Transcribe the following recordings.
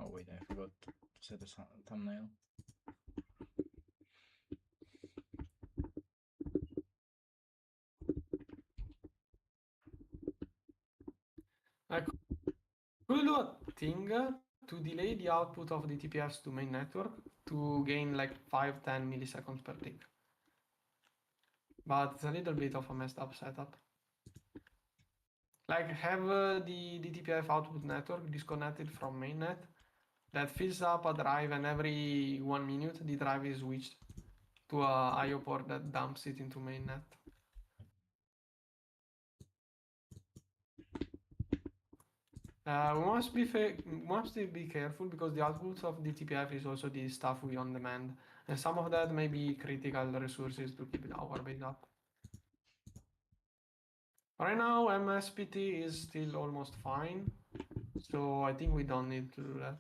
Oh wait, I forgot to set a thumbnail. I could do a thing to delay the output of the TPFs to main network to gain like 5-10 milliseconds per tick. But it's a little bit of a messed up setup. Like have the TPF output network disconnected from mainnet that fills up a drive, and every 1 minute the drive is switched to a IO port that dumps it into mainnet. We must be careful because the output of the TPF is also the stuff we on demand, and some of that may be critical resources to keep our base up. Right now, MSPT is still almost fine, so I think we don't need to do that.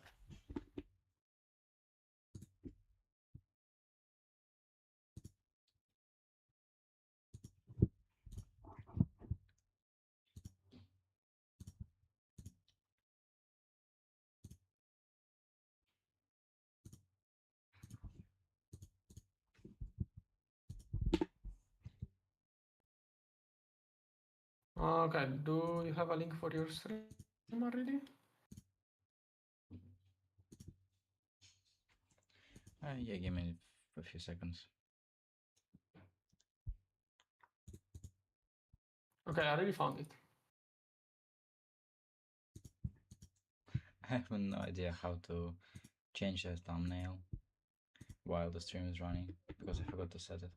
Okay, do you have a link for your stream already? Yeah, give me a few seconds. Okay, I already found it. I have no idea how to change the thumbnail while the stream is running because I forgot to set it.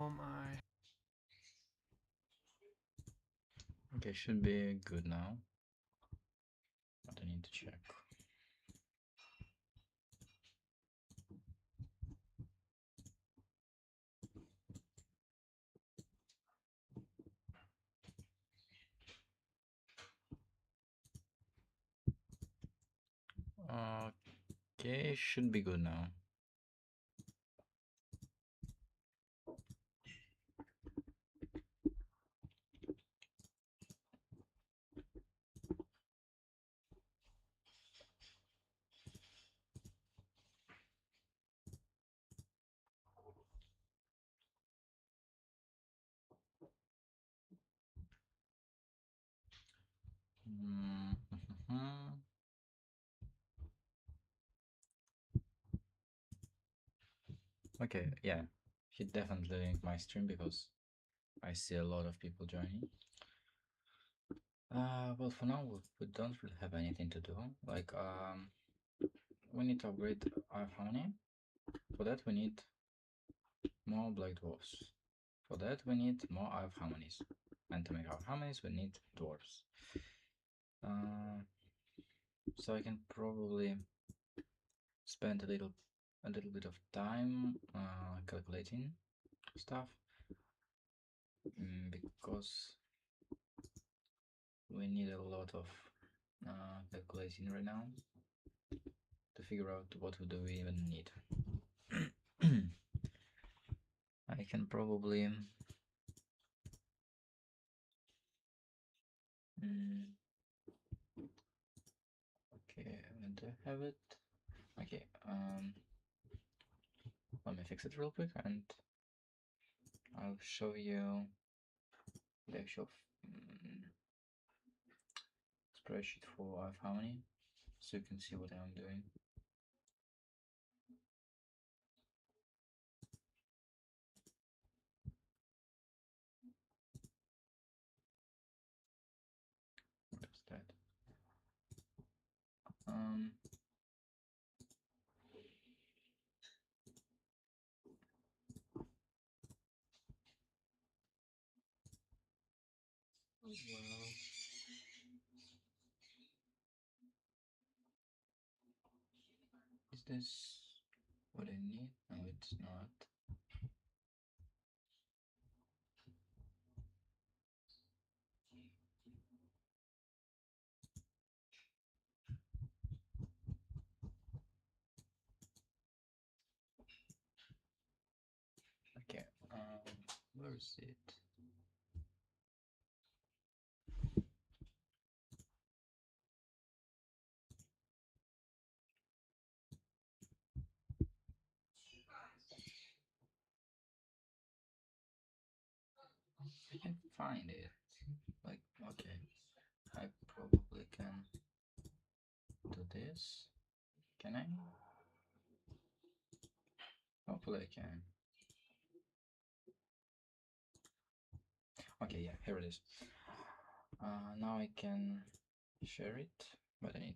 Oh my. Okay, should be good now. But I need to check. Okay, should be good now. Okay, yeah, should definitely link my stream because I see a lot of people joining. Well, for now we don't really have anything to do. Like, we need to upgrade our harmony. For that we need more black dwarfs. For that we need more elf harmonies. And to make our harmonies we need dwarfs. So I can probably spend a little bit of time calculating stuff, because we need a lot of calculating right now to figure out what do we even need. I can probably okay, and do I have it? Okay, let me fix it real quick and I'll show you the actual spreadsheet for harmony so you can see what I'm doing. What is that? Well, is this what I need? No, it's not. Okay, where is it? I can't find it. Like, okay, I probably can do this. Can I? Hopefully I can. Okay, yeah, here it is. Now I can share it, but I need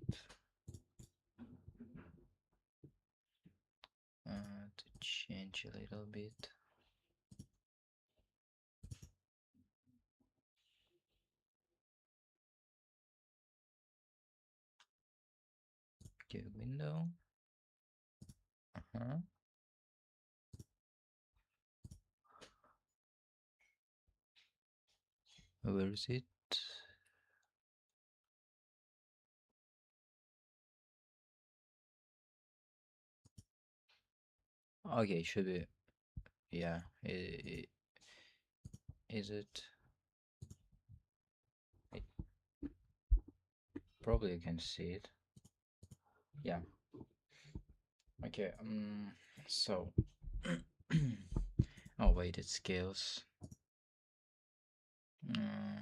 to change a little bit. Okay, window. Where is it? Okay, should be. Yeah, is it? Probably you can see it. Yeah. Okay. So. Oh wait, it scales.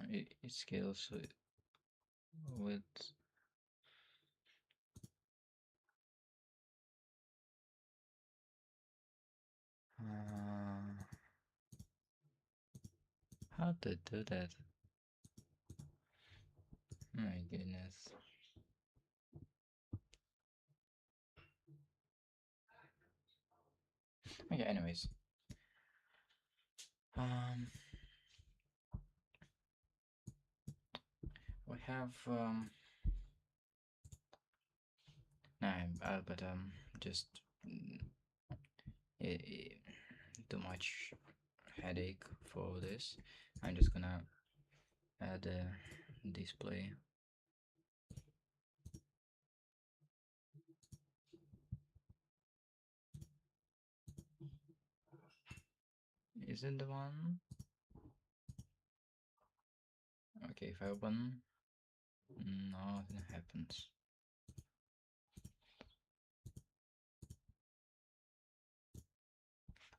It scales with. How to do that? My goodness. Okay, anyways. We have but just too much headache for this. I'm just gonna add a display. Is it the one? Okay, if I open, nothing happens.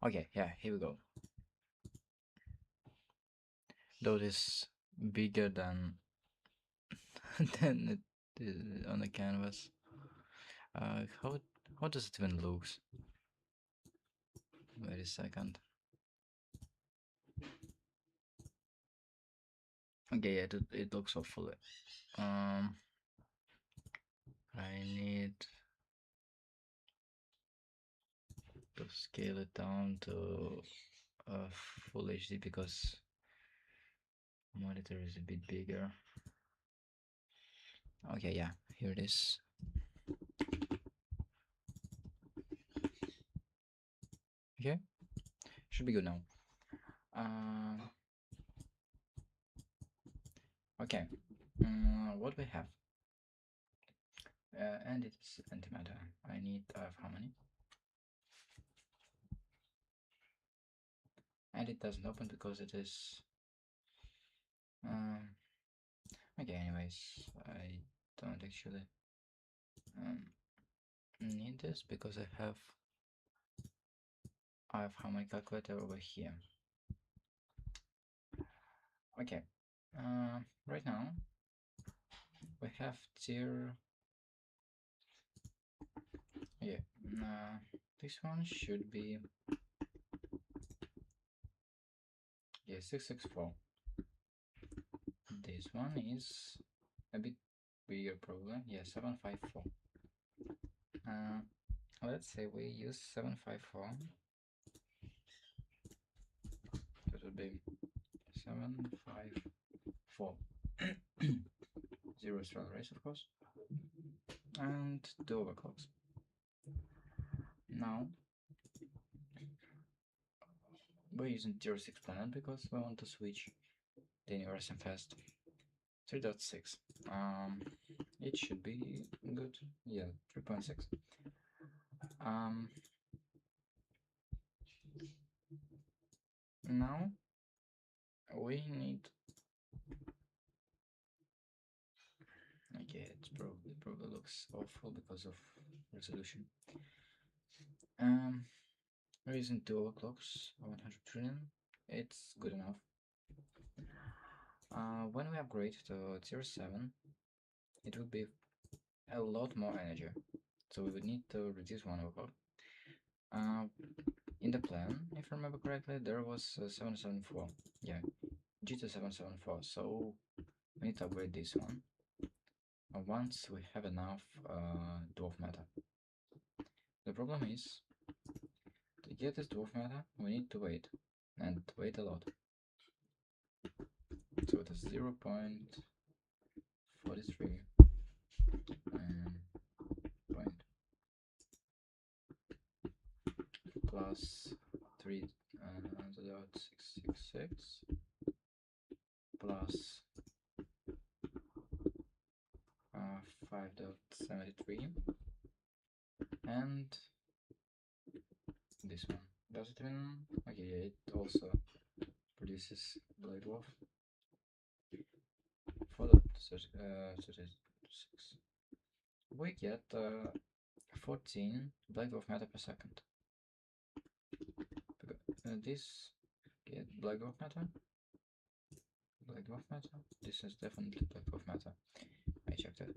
Okay, yeah, here we go. Though this bigger than than it is on the canvas. How does it even look? Wait a second. Okay, yeah, it looks awful. I need to scale it down to full HD because monitor is a bit bigger. Okay, yeah, here it is. Okay, should be good now. Okay, what we have? And it's antimatter. I need how many? And it doesn't open because it is. Okay, anyways, I don't actually need this because I have how many calculator over here. Okay, right now we have tier. Yeah, this one should be 664. This one is a bit bigger, probably. 754. Let's say we use 754. That would be 754. Zero strong race, of course, and two overclocks. Now we're using tier 6 planet because we want to switch the universe and fast. 3.6. It should be good. Yeah, 3.6. Now we need. Okay, it probably looks awful because of resolution. We're using two overclocks, 100 trillion. It's good enough. When we upgrade to tier 7, it would be a lot more energy. So we would need to reduce one overclock. In the plan, if I remember correctly, there was 774. Yeah, G2774. So we need to upgrade this one once we have enough dwarf matter. The problem is, to get this dwarf matter, we need to wait, and wait a lot. So it is 0.43 and point plus 3.666 plus 5.73 and this one. Does it even? Okay, yeah, it also produces Black Dwarf. 4.36. We get 14 Black Dwarf Matter per second. This get Black Dwarf Matter. Black Dwarf Matter. This is definitely Black Dwarf Matter. I checked it.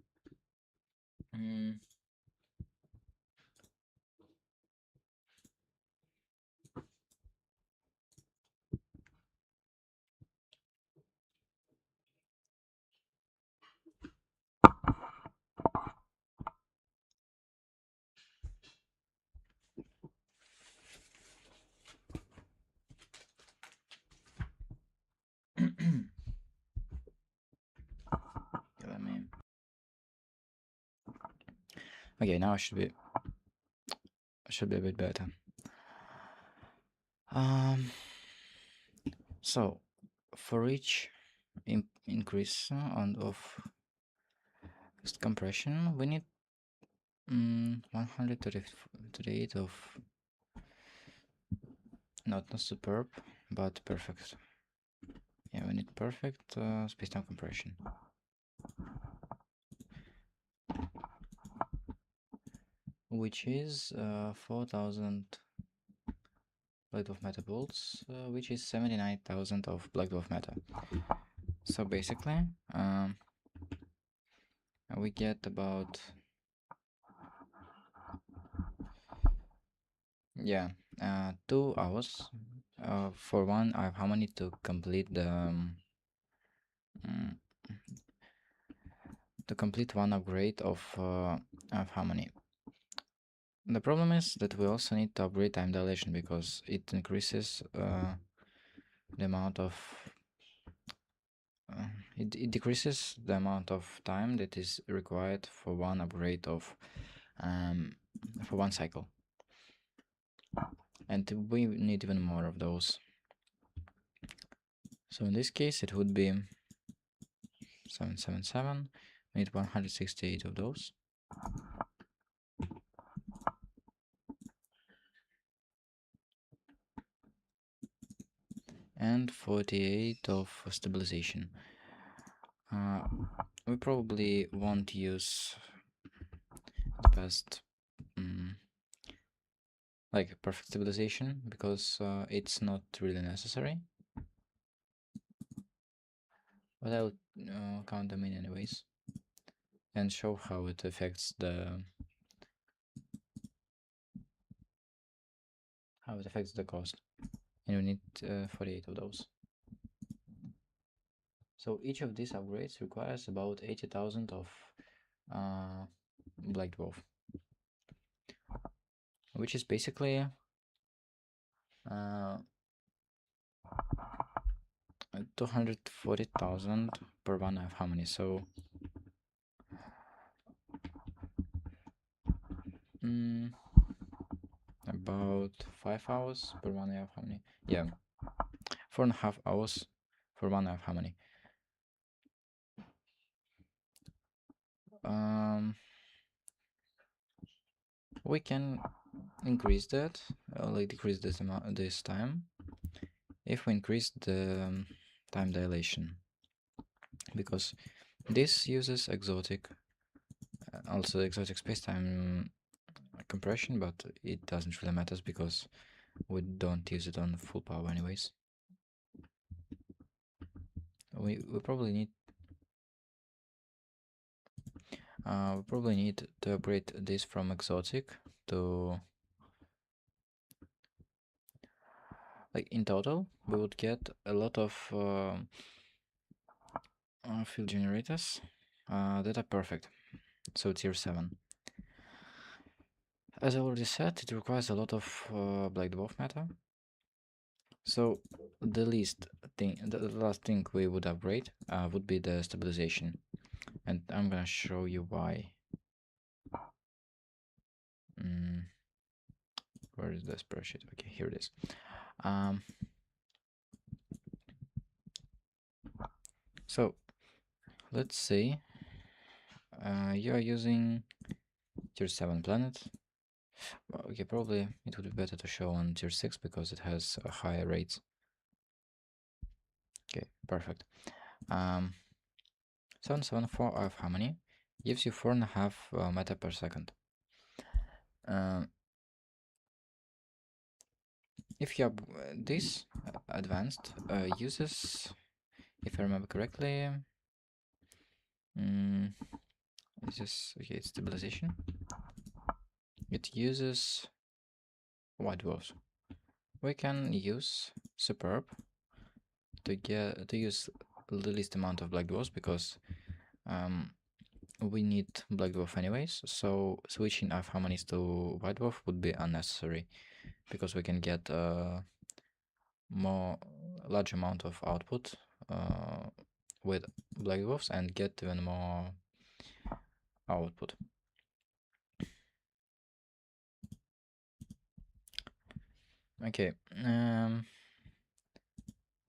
Let me. Okay, now I should be a bit better. So for each increase of compression, we need 138 of not superb, but perfect. Yeah, we need perfect space-time compression. Which is 4,000 Black Dwarf Matter bolts, which is 79,000 of Black Dwarf Matter. So basically, we get about 2 hours for one harmony to complete the one upgrade of harmony. The problem is that we also need to upgrade time dilation because it increases the amount of it decreases the amount of time that is required for one upgrade of for one cycle, and we need even more of those. So in this case it would be 777. We need 168 of those. And 48 of stabilization. We probably won't use the best like perfect stabilization because it's not really necessary, but I'll count them in anyways and show how it affects the cost. And we need 48 of those. So each of these upgrades requires about 80,000 of Black Dwarf. which is basically 240,000 per 1/2 harmony. So about 5 hours per 1/2 harmony. Yeah, 4.5 hours for 1/2 harmony. We can increase that, like decrease this amount, this time, if we increase the time dilation, because this uses exotic, also exotic space-time compression, but it doesn't really matter because we don't use it on full power anyways. We probably need to upgrade this from exotic to, like, in total we would get a lot of field generators that are perfect, so tier 7. As I already said, it requires a lot of Black Dwarf Matter. So the last thing we would upgrade would be the stabilization, and I'm gonna show you why. Where is the spreadsheet? Okay, here it is. So let's say you are using tier 7 planet. Okay, probably it would be better to show on tier 6 because it has higher rates. Okay, perfect. 774 of harmony gives you 4.5 meta per second. If you have this advanced uses, if I remember correctly, is this okay? It's stabilization. It uses white dwarfs. We can use superb to use the least amount of black dwarfs because we need black dwarf anyways. So switching our harmonies to white dwarf would be unnecessary because we can get more large amount of output with black dwarfs and get even more output. Okay,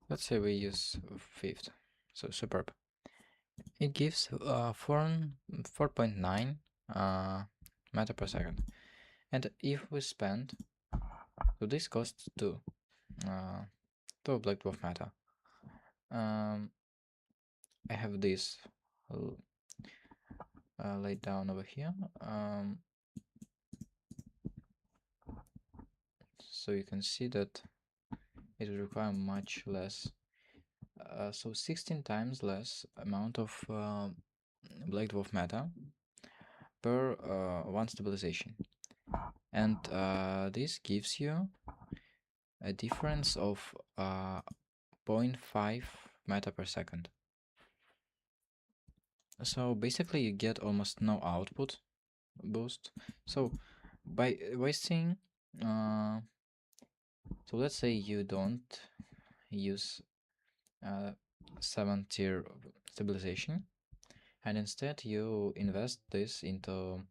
let's say we use 5th, so superb. It gives 4.9 meta per second, and if we spend, so this costs 2 Black Dwarf Matter. I have this laid down over here, so you can see that it will require much less, so 16 times less amount of Black Dwarf Matter per 1 stabilization, and this gives you a difference of 0.5 meta per second. So basically you get almost no output boost. So by wasting so let's say you don't use 7 tier stabilization, and instead you invest this into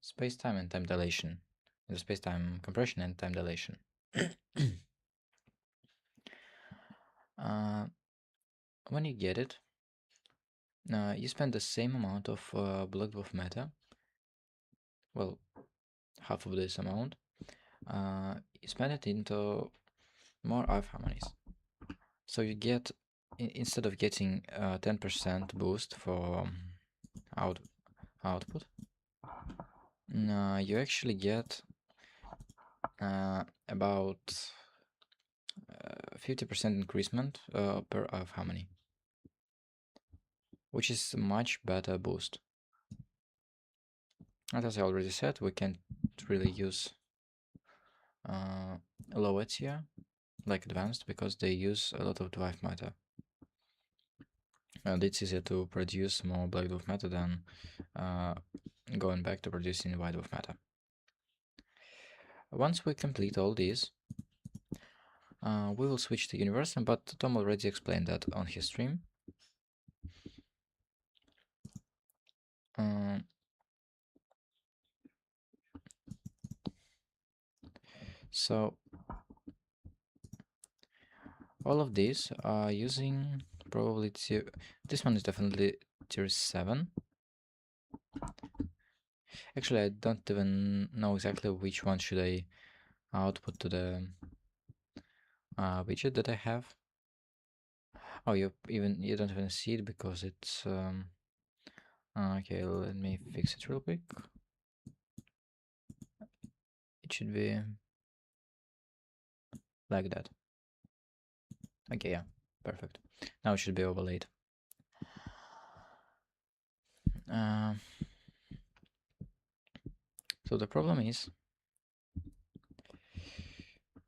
space-time and time dilation, into space-time compression and time dilation. When you get it, you spend the same amount of Black Dwarf Matter, well, half of this amount, you spend it into more F harmonies. So you get, instead of getting 10% boost for output, you actually get about 50% increasement per F harmony, which is a much better boost. And as I already said, we can't really use lower tier like advanced because they use a lot of dwarf matter, and it's easier to produce more black dwarf matter than going back to producing white dwarf matter. Once we complete all these, we will switch to universe, but Tom already explained that on his stream. So all of these are using probably this one is definitely tier 7. Actually, I don't even know exactly which one should I output to the widget that I have. Oh, you don't even see it because it's okay. Let me fix it real quick. It should be like that. Okay, yeah, perfect. Now it should be overlaid. So the problem is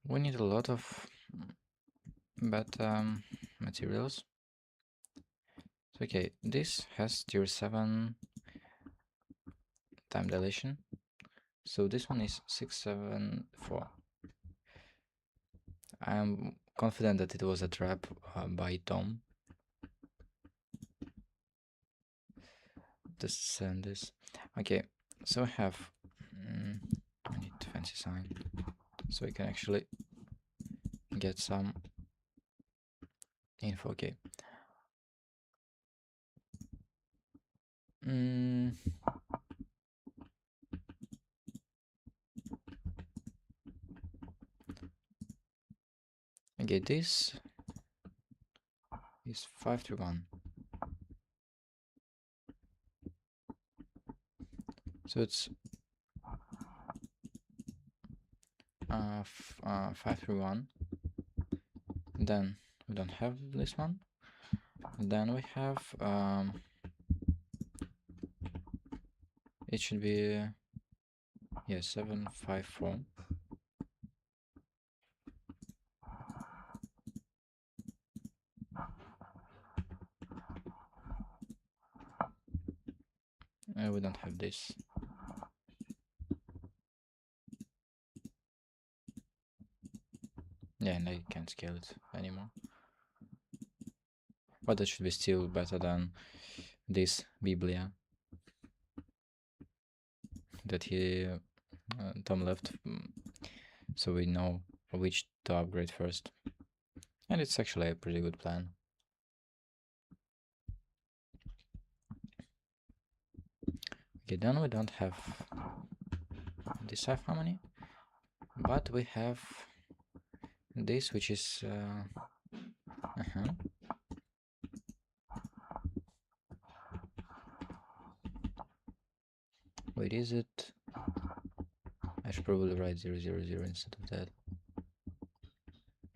we need a lot of materials. So, okay, this has tier 7 time dilation. So this one is 674. I'm confident that it was a trap by Tom. This and this. Okay, so I have. I need fancy sign so we can actually get some info. Okay. Okay, this is 531. So it's 531. Then we don't have this one. Then we have it should be 754. We don't have this. Yeah, and I can't scale it anymore. But that should be still better than this Biblia that Tom left, so we know which to upgrade first. And it's actually a pretty good plan. Okay, then we don't have this half harmony, but we have this, which is wait, is it? I should probably write 000 instead of that.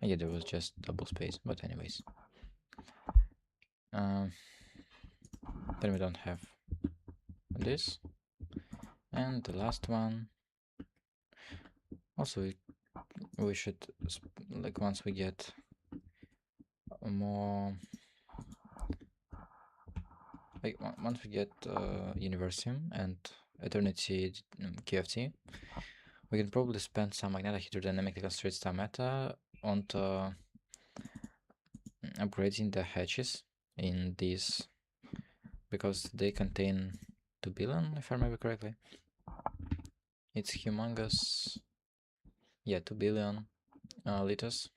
Yeah, there was just double space, but anyways. Then we don't have this. And the last one. Also, we should, like, once we get more, like, once we get Universium and Eternity KFT, we can probably spend some magnetic hydrodynamically constrained star matter onto upgrading the hatches in these, because they contain 2 billion, if I remember correctly. It's humongous. Yeah, 2 billion liters.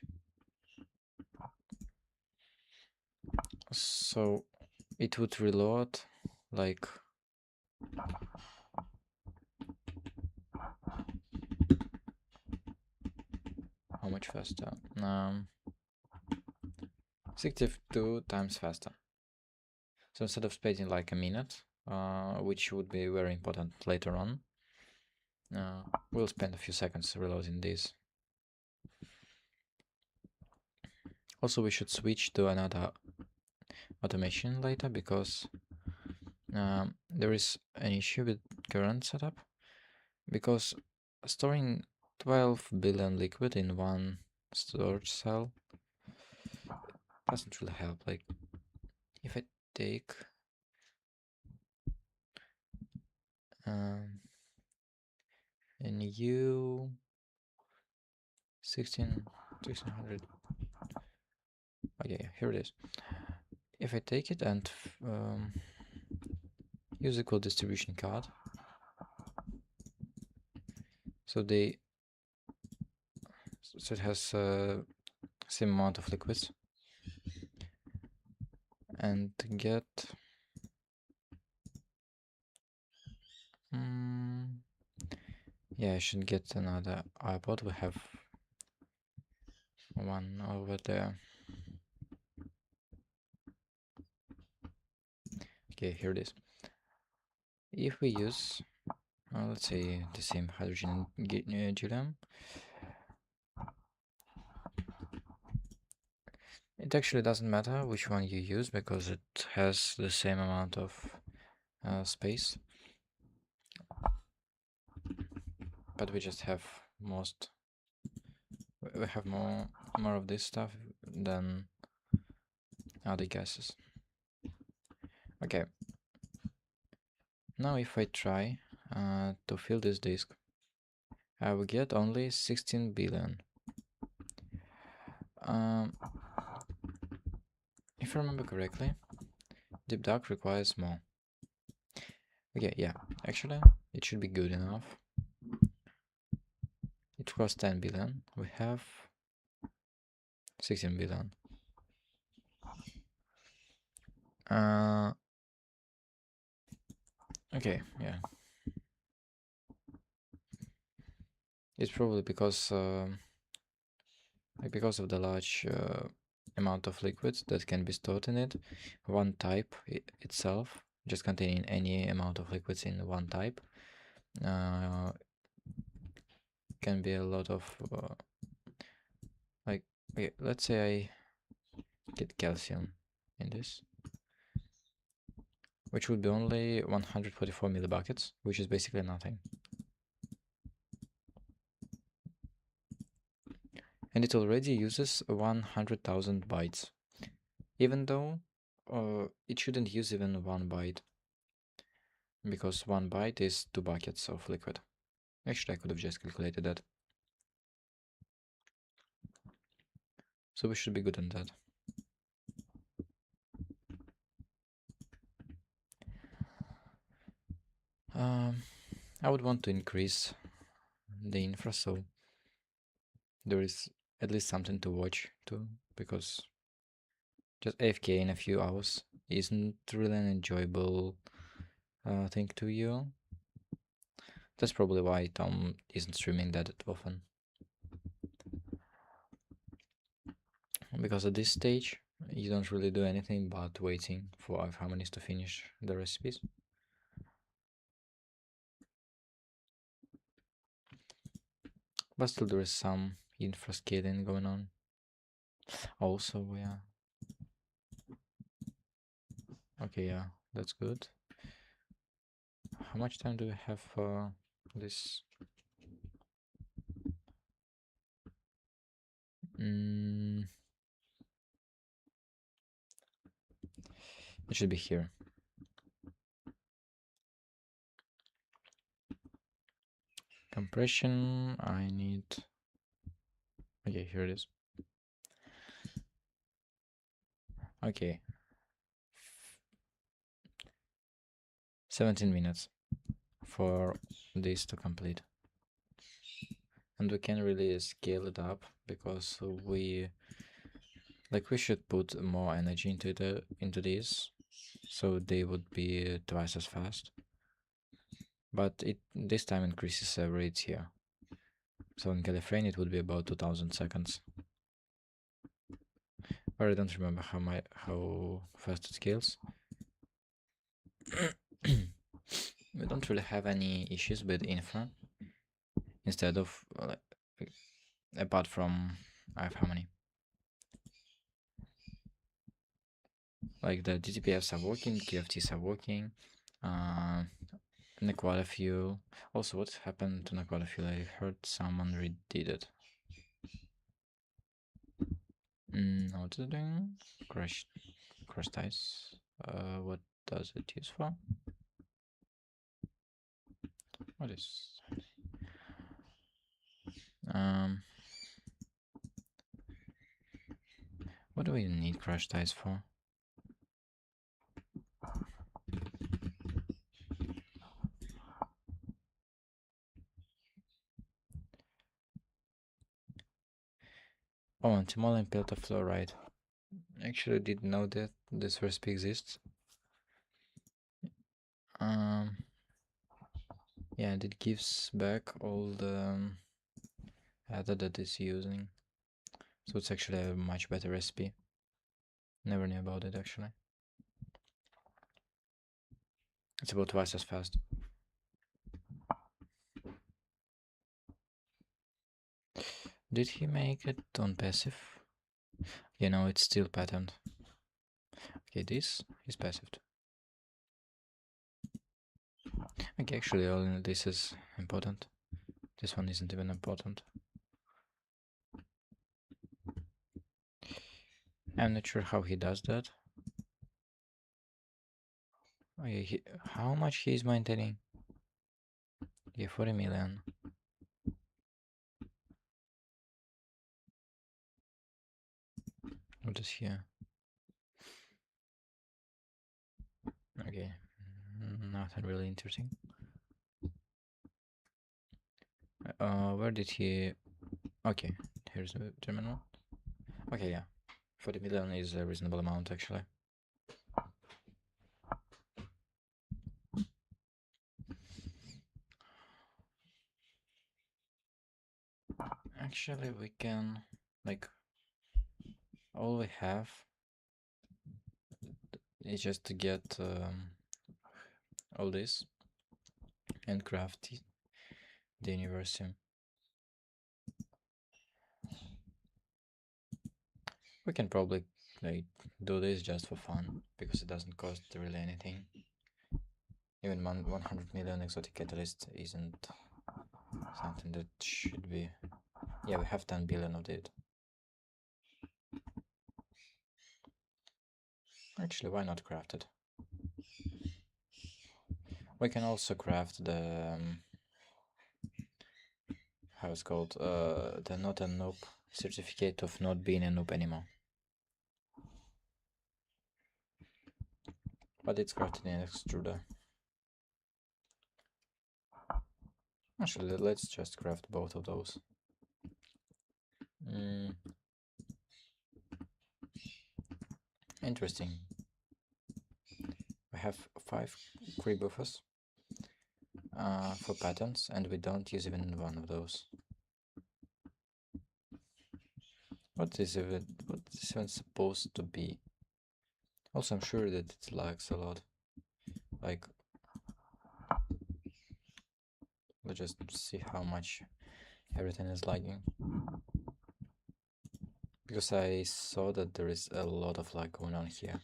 So it would reload like how much faster? 62 times faster. So instead of spending like a minute, which would be very important later on, we'll spend a few seconds reloading this. Also, we should switch to another automation later, because there is an issue with current setup, because storing 12 billion liquid in one storage cell doesn't really help. Like, if I take a new 1600. Okay, here it is. If I take it and use equal distribution card, so it has same amount of liquids, and get yeah, I should get another iPod. We have one over there. Okay, here it is. If we use let's say the same hydrogen helium, it actually doesn't matter which one you use because it has the same amount of space, but we just have we have more of this stuff than other gases. Okay, now if I try to fill this disk, I will get only 16 billion. If I remember correctly, deep dark requires more. Okay, yeah, actually it should be good enough. It costs 10 billion. We have 16 billion. Okay, yeah. It's probably because of the large amount of liquids that can be stored in it. One type itself, just containing any amount of liquids in one type, can be a lot of like, okay, let's say I get calcium in this, which would be only 144 millibuckets, which is basically nothing. And it already uses 100,000 bytes, even though it shouldn't use even 1 byte, because 1 byte is 2 buckets of liquid. Actually, I could have just calculated that. So we should be good on that. I would want to increase the infra so there is at least something to watch too, because just AFK in a few hours isn't really an enjoyable thing to you. That's probably why Tom isn't streaming that often. Because at this stage, you don't really do anything but waiting for iHarmonies to finish the recipes. But still there is some infra scaling going on. Also, yeah. Okay, yeah, that's good. How much time do we have for this? It should be here. Compression, I need... Okay, here it is. Okay. 17 minutes for this to complete. And we can really scale it up because we should put more energy into these, so they would be twice as fast. But it this time increases rates here. So in California it would be about 2000 seconds. But I don't remember how fast it scales. We don't really have any issues with infra. Instead of apart from iHarmony. Like the DTPFs are working, QFTs are working, Nequada fuel. Also, what happened to Nequada fuel? I heard someone redid it. What is it doing? Crash ties. What does it use for? What is? What do we need crash dice for? Oh, anti-mold and pelta fluoride. Actually, didn't know that this recipe exists. Yeah, and it gives back all the ether that it's using. So it's actually a much better recipe. Never knew about it actually. It's about twice as fast. Did he make it on passive? You know, it's still patterned. Okay, this is passive. Okay, actually, only this is important. This one isn't even important. I'm not sure how he does that. Oh, yeah, how much he is maintaining? Yeah, 40 million. What is here? Okay, nothing really interesting. Where did he? Okay, here's the terminal. Okay, yeah, 40 million is a reasonable amount actually. Actually, we can, like, all we have is just to get all this and craft the universe. We can probably like do this just for fun because it doesn't cost really anything. Even 100 million exotic catalyst isn't something that should be. Yeah, we have 10 billion of it. Actually, why not craft it? We can also craft the how it's called, the not a noob certificate of not being a noob anymore. But it's crafted in extruder. Actually, let's just craft both of those. Interesting. We have 5 creep buffers for patterns, and we don't use even one of those. What is even supposed to be? Also, I'm sure that it lags a lot. Like, let's just see how much everything is lagging. Because I saw that there is a lot of lag going on here.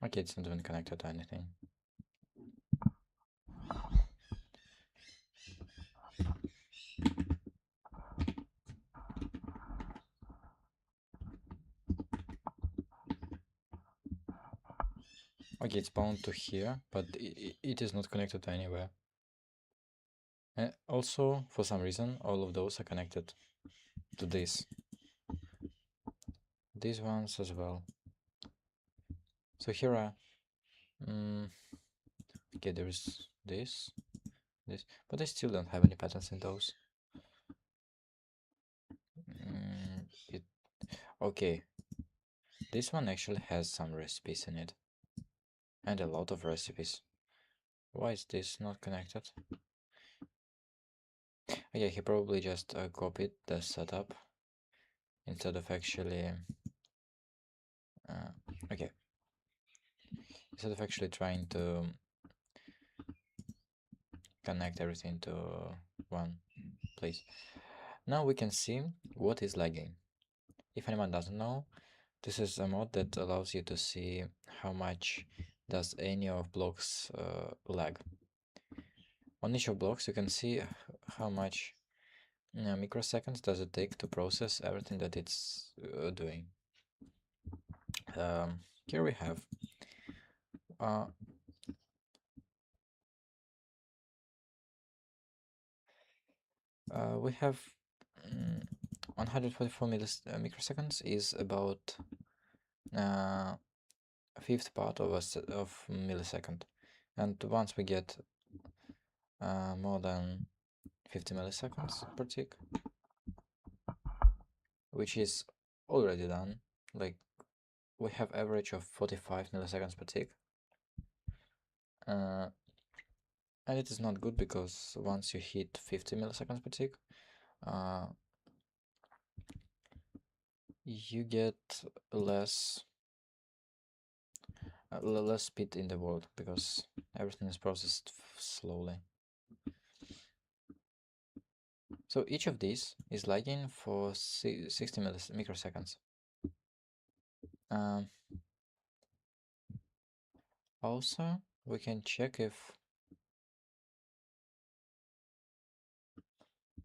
Okay, it's not even connected to anything. Okay, it's bound to here, but it is not connected to anywhere. And also, for some reason, all of those are connected to this. These ones as well. So here are... okay, there's this, but I still don't have any patterns in those. Okay, this one actually has some recipes in it. And a lot of recipes. Why is this not connected? Okay, he probably just copied the setup instead of actually... okay. Instead of actually trying to connect everything to one place. Now we can see what is lagging. If anyone doesn't know, this is a mod that allows you to see how much does any of blocks lag. On each of blocks you can see how much microseconds does it take to process everything that it's doing. Here we have we have 144 microseconds is about a fifth part of of millisecond, and once we get more than 50 milliseconds per tick, which is already done, like we have average of 45 milliseconds per tick, and it is not good because once you hit 50 milliseconds per tick, you get less less speed in the world because everything is processed slowly. So each of these is lagging for 60 microseconds. Um, Also, we can check if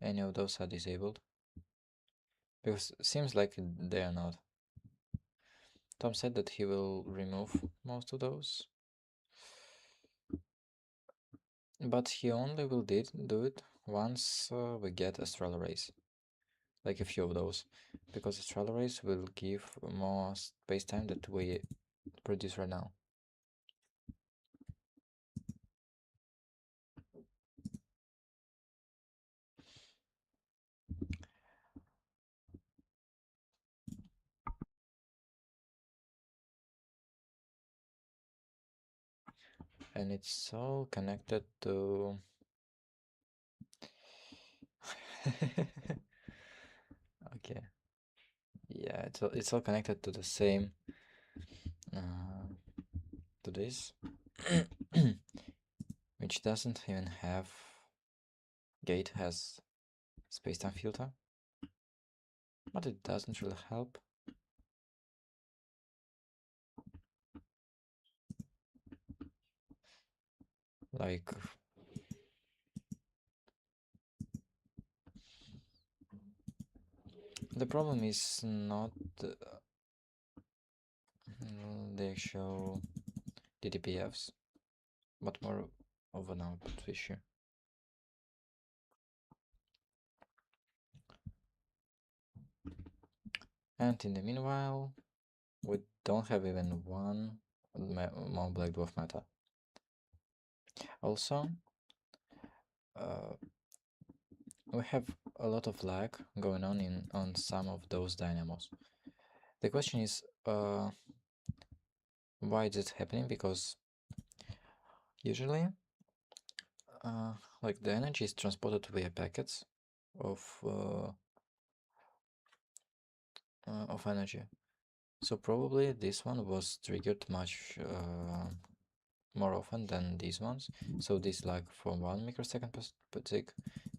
any of those are disabled, because it seems like they are not. Tom said that he will remove most of those, but he only will do it once we get astral arrays, like a few of those, because astral arrays will give more space time that we produce right now. And it's all connected to okay, yeah, it's all connected to the same to this which doesn't even have gate has space-time filter, but it doesn't really help. Like the problem is not the actual DTPFs, but more of an output issue. And in the meanwhile, we don't have even one more Black Dwarf Matter. Also, we have a lot of lag going on some of those dynamos. The question is, why is it happening? Because usually, like the energy is transported via packets of energy. So probably this one was triggered much more often than these ones. So this lag for 1 microsecond per tick,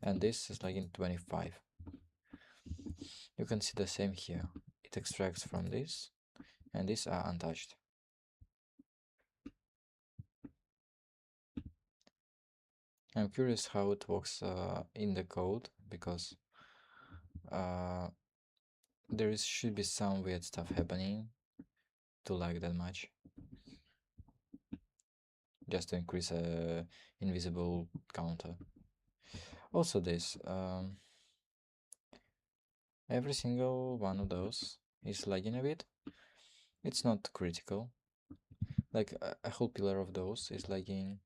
and this is like in 25. You can see the same here. It extracts from this, and these are untouched. I'm curious how it works in the code, because there should be some weird stuff happening to lag that much, just to increase a invisible counter. Also this, every single one of those is lagging a bit. It's not critical. Like a whole pillar of those is lagging.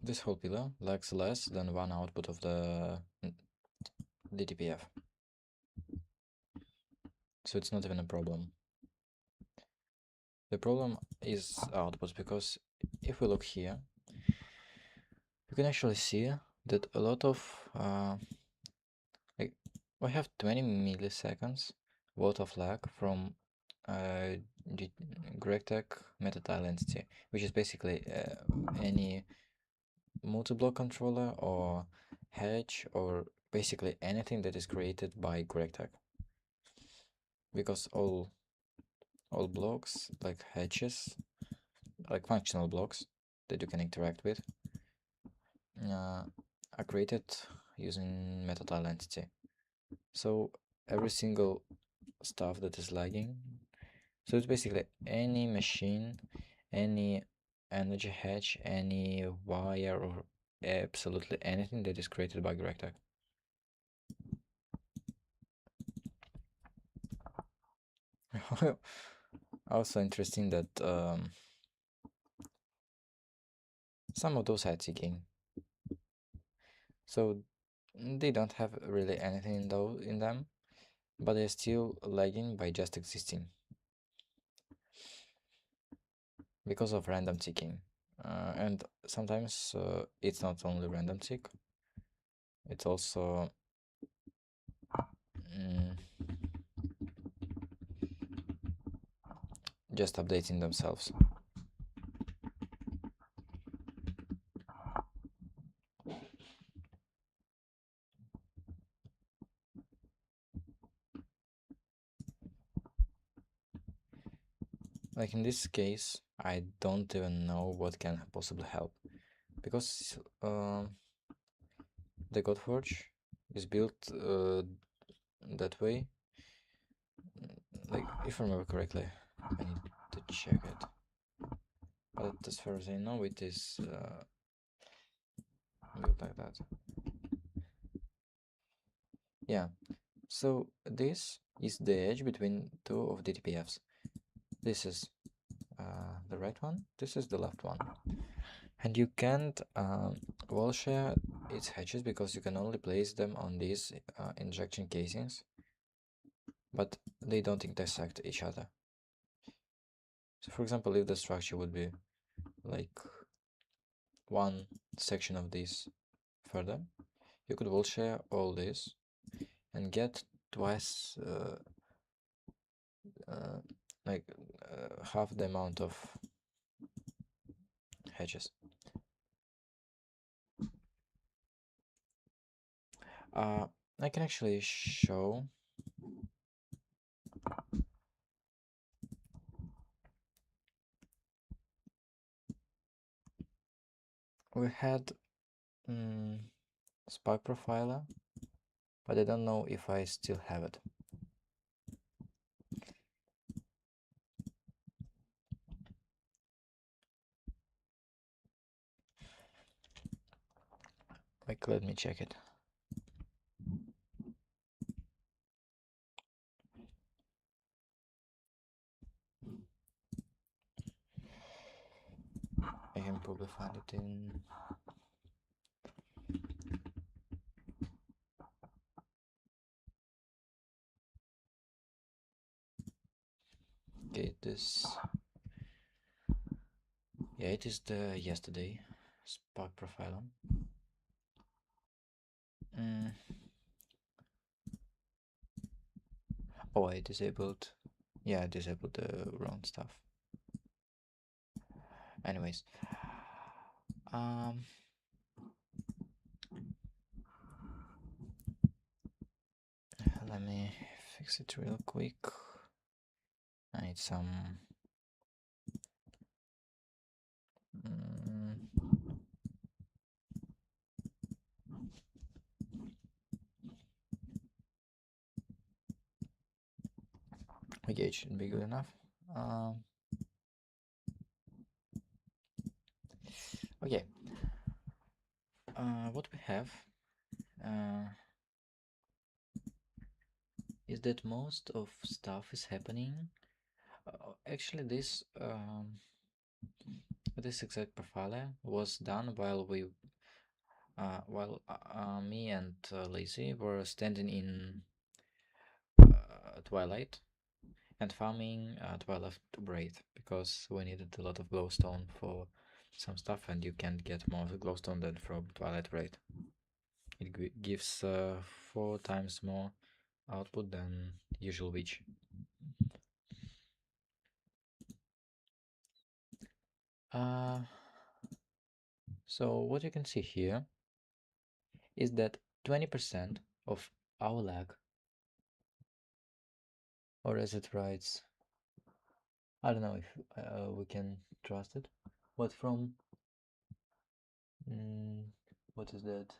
This whole pillar lags less than one output of the DTPF. So it's not even a problem. The problem is outputs, because if we look here, you can actually see that a lot of like we have 20 milliseconds worth of lag from the GregTech metatile entity, which is basically any multi-block controller or hedge, or basically anything that is created by GregTech, because all blocks, like hedges, like functional blocks that you can interact with, are created using metatile entity. So every single stuff that is lagging, so it's basically any machine, any energy hatch, any wire, or absolutely anything that is created by GregTech. Also interesting that some of those had seeking, so they don't have really anything in them, but they're still lagging by just existing because of random seeking. And sometimes it's not only random seek, it's also mm, just updating themselves. Like in this case, I don't even know what can possibly help, because the Godforge is built that way. Like, if I remember correctly, I need to check it. But as far as I know, it is built like that. Yeah, so this is the edge between two of the TPFs. This is the right one, this is the left one. And you can't wall share its hatches because you can only place them on these injection casings, but they don't intersect each other. So for example, if the structure would be like one section of this further, you could wall share all this and get twice like half the amount of hedges. I can actually show we had Spark Profiler, but I don't know if I still have it. Like, let me check it. I can probably find it in okay, this, yeah, it is the yesterday Spark Profiler. Oh, I disabled, yeah, I disabled the wrong stuff. Anyways, let me fix it real quick. I need some okay, it should be good enough. Okay, what we have is that most of stuff is happening. Actually, this exact profiler was done while me and Lacey were standing in Twilight and farming Twilight Braid, because we needed a lot of glowstone for some stuff, and you can't get more glowstone than from Twilight Braid. It gives 4 times more output than usual witch. So what you can see here is that 20% of our lag, or as it writes, I don't know if we can trust it, but from what is that,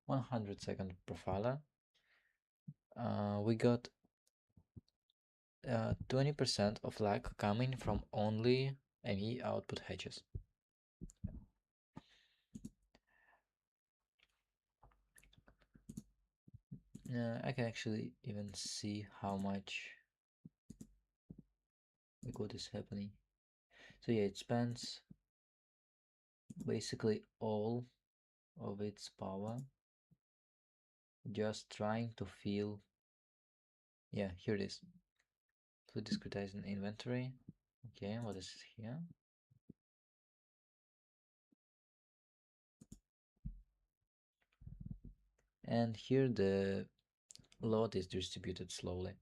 100-second profiler, we got 20% of lag coming from only ME output hatches. I can actually even see how much like what is happening. So yeah, it spends basically all of its power just trying to fill. Yeah, here it is. So discretize an inventory. Okay, what is here? And here the load is distributed slowly.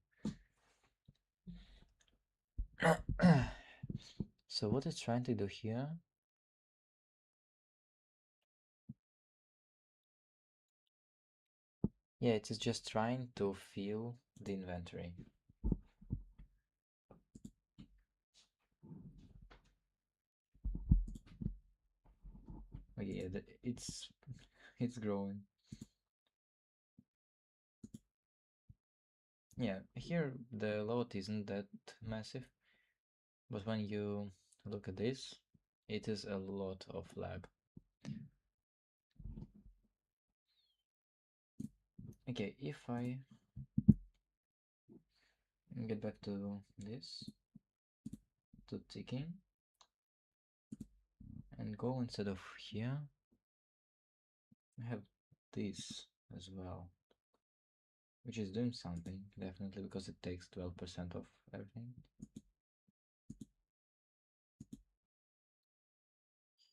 So what it's trying to do here, yeah, it is just trying to fill the inventory. Okay, yeah, it's growing. Yeah, here the load isn't that massive, but when you look at this, it is a lot of lag. Okay, if I get back to this, to ticking, and go instead of here, I have this as well, which is doing something, definitely, because it takes 12% of everything.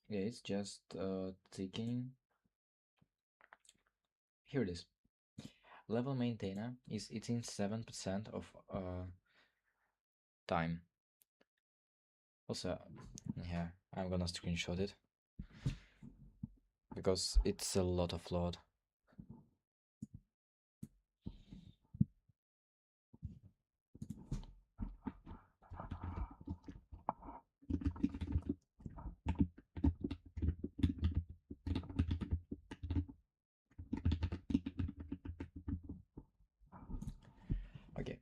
Yeah, it's just ticking. Here it is. Level maintainer is eating 7% of time. Also, yeah, I'm gonna screenshot it because it's a lot of load. Okay.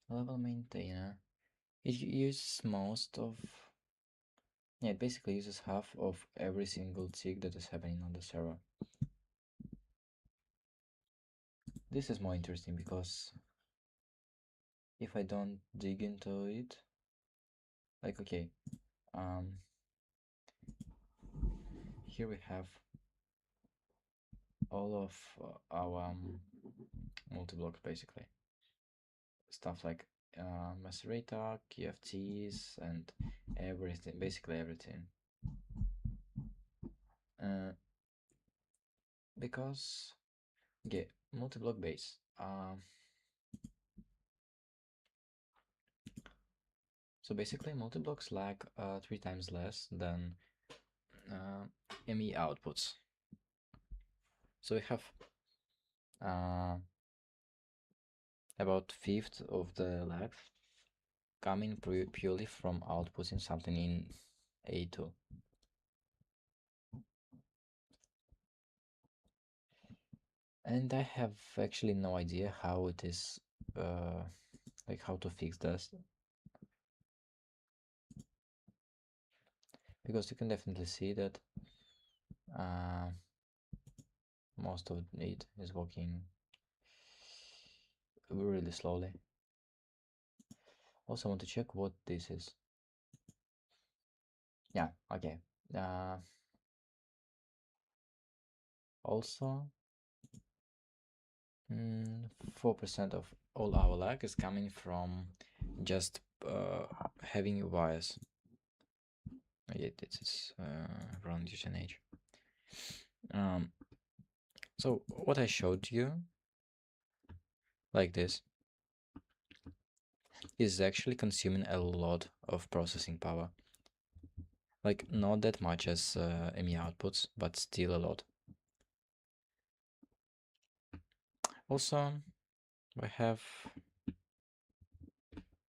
Level maintainer. It uses most of. Yeah, it basically uses half of every single tick that is happening on the server. This is more interesting because if I don't dig into it, like, okay, here we have all of our multi-blocks, basically stuff like macerator, QFTs, and everything, basically everything. Because okay, multi-block base. So basically, multi-blocks lag 3 times less than ME outputs. So we have about fifth of the lag coming purely from outputting something in A2. And I have actually no idea how it is, like how to fix this. Because you can definitely see that most of it is working really slowly. Also want to check what this is. Yeah, okay. Also, 4% of all our lag is coming from just having wires. Yeah, this is wrong using age. So what I showed you, like this, is actually consuming a lot of processing power. Like not that much as ME outputs, but still a lot. Also, we have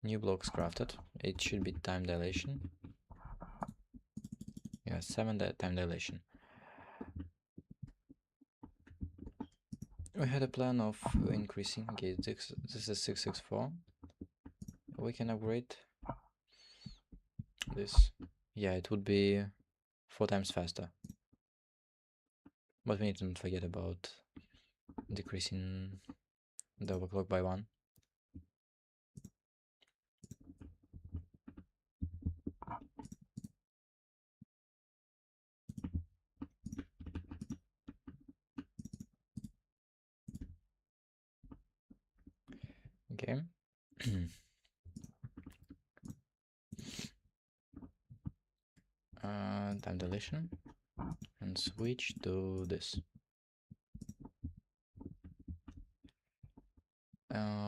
new blocks crafted. It should be time dilation. Yeah, 7 time dilation. We had a plan of increasing. Okay, this is 664. We can upgrade this. Yeah, it would be 4 times faster. But we need to not forget about decreasing the overclock by 1. Okay. Time deletion and switch to this.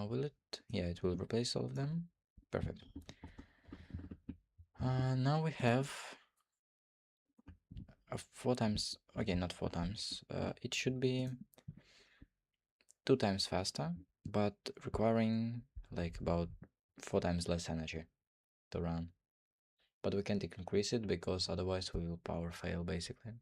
Will it? Yeah, it will replace all of them. Perfect. Now we have 4 times. Okay, not 4 times. It should be 2 times faster, but requiring like about 4 times less energy to run. But we can't increase it because otherwise we will power fail basically.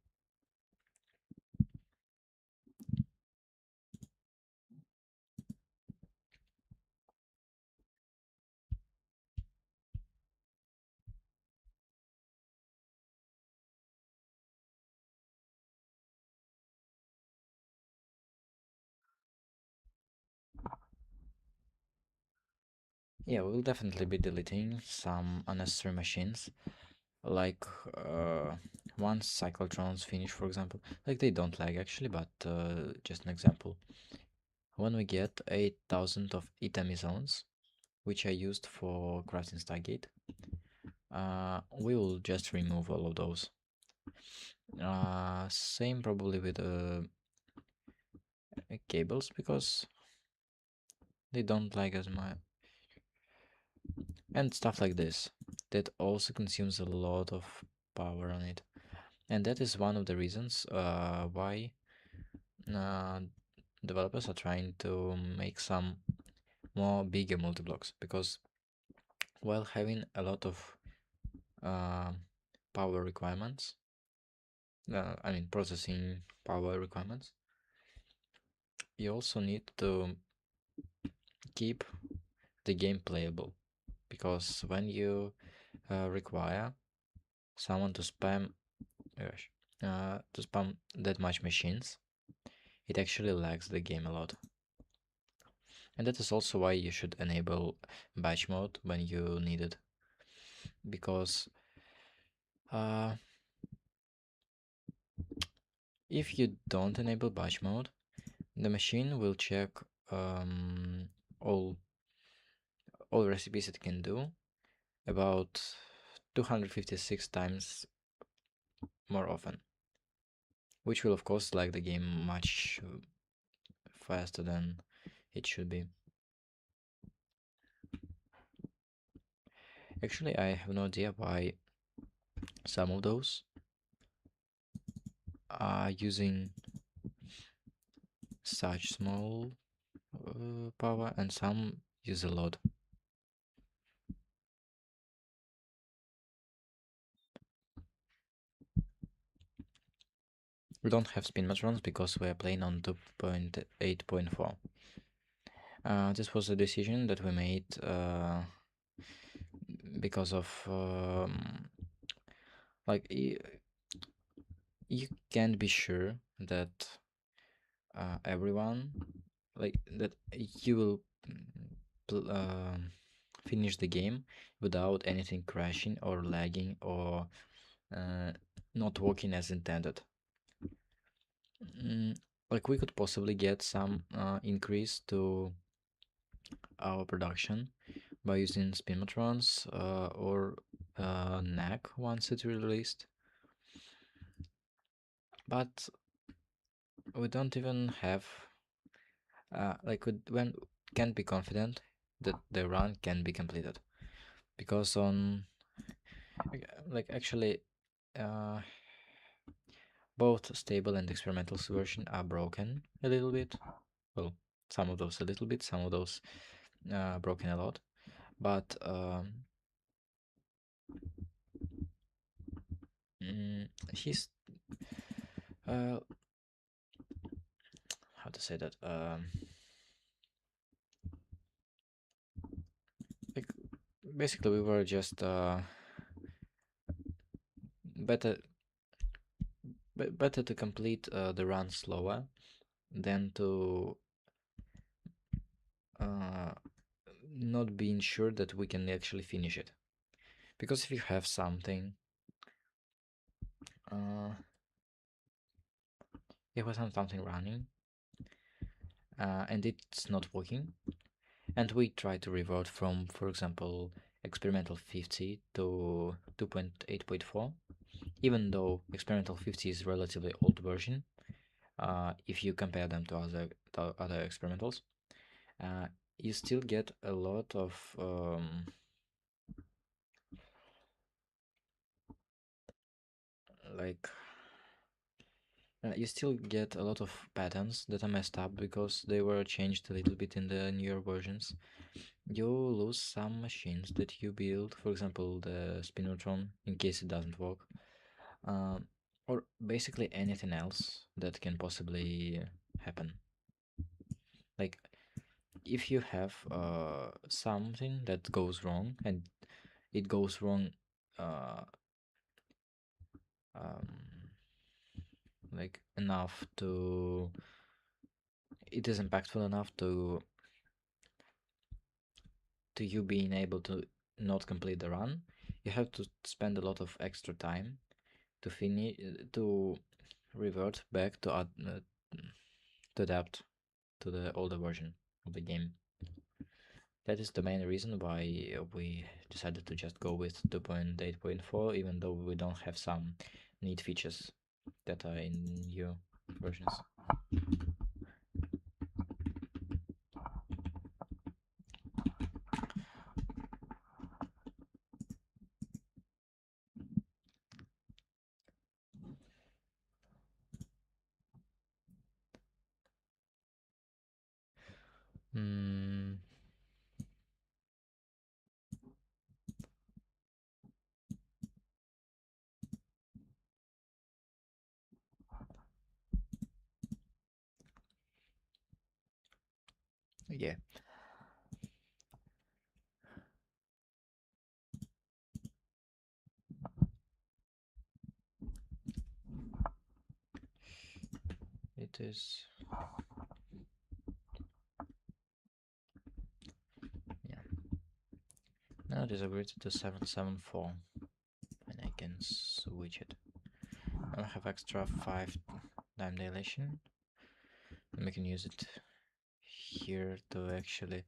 Yeah, we'll definitely be deleting some unnecessary machines, like once cyclotrons finish, for example. Like they don't lag actually, but just an example. When we get 8,000 of itemi zones, which are used for crafting Stargate, we will just remove all of those. Same probably with cables, because they don't lag as much. And stuff like this, that also consumes a lot of power on it. And that is one of the reasons why uh, developers are trying to make some more bigger multi-blocks, because while having a lot of uh, power requirements, I mean processing power requirements, you also need to keep the game playable, because when you require someone to spam that much machines, it actually lags the game a lot. And that is also why you should enable batch mode when you need it, because uh, if you don't enable batch mode, the machine will check um, all all recipes it can do about 256 times more often, which will of course lag the game much faster than it should be. Actually, I have no idea why some of those are using such small power and some use a lot. We don't have spin matrons because we are playing on 2.8.4. This was a decision that we made because of like you can't be sure that everyone, like that you will finish the game without anything crashing or lagging or uh, not working as intended. Like we could possibly get some increase to our production by using spinmatrons or NAC once it's released, but we don't even have like when can't be confident that the run can be completed, because on like actually uh, both stable and experimental version are broken a little bit. Well, some of those a little bit, some of those broken a lot, but he's uh, how to say that? Like basically we were just better better to complete the run slower than to uh, not being sure that we can actually finish it. Because if you have something, uh, if we have something running and it's not working, and we try to revert from, for example, experimental 50 to 2.8.4, even though experimental 50 is relatively old version, if you compare them to other experimentals, you still get a lot of like you still get a lot of patterns that are messed up because they were changed a little bit in the newer versions. You lose some machines that you build, for example, the spinotron, in case it doesn't work, um, or basically anything else that can possibly happen. Like if you have something that goes wrong and it goes wrong uh, um, like enough to it is impactful enough to you being able to not complete the run, you have to spend a lot of extra time to finish to revert back to adapt to the older version of the game. That is the main reason why we decided to just go with 2.8.4, even though we don't have some neat features that are in new versions. Mm, yeah, it is. Yeah. Now it is upgraded to 774, and I can switch it. I have extra 5 time dilation, and we can use it here to actually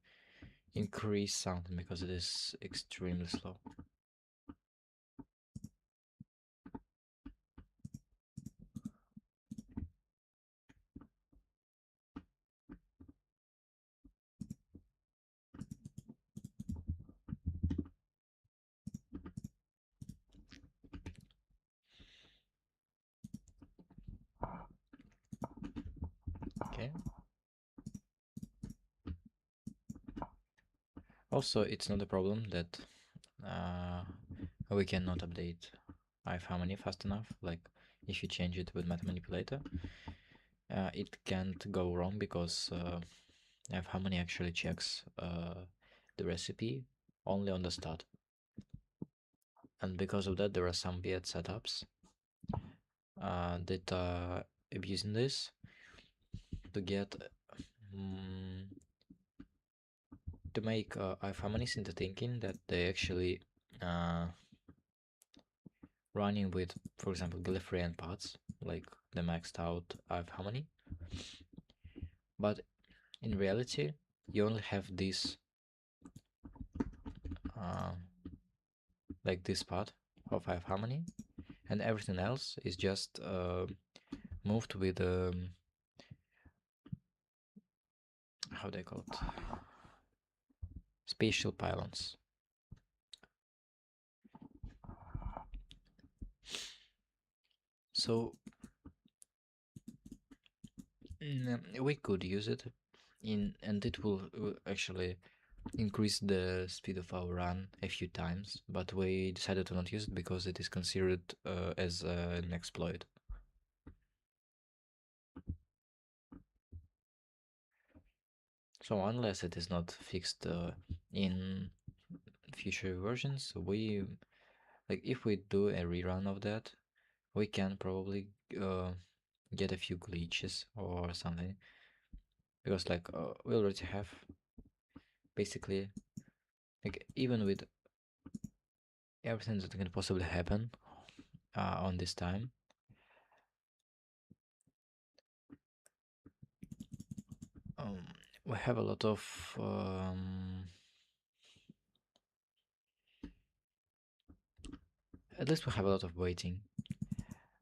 increase something because it is extremely slow. Okay. Also, it's not a problem that uh, we cannot update iFharmony fast enough. Like, if you change it with Meta Manipulator, it can't go wrong because iFharmony actually checks the recipe only on the start. And because of that, there are some weird setups that are abusing this to get mm, to make iFharmonies into thinking that they actually uh, running with, for example, Gallifreyan parts, like the maxed out iFharmony. But in reality, you only have this, uh, like this part of iFharmony, and everything else is just moved with how they call it, spatial pylons. So we could use it and it will actually increase the speed of our run a few times, but we decided to not use it because it is considered as an exploit. So unless it is not fixed in future versions, we like if we do a rerun of that, we can probably get a few glitches or something, because like we already have basically like even with everything that can possibly happen on this time, um, we have a lot of at least we have a lot of waiting.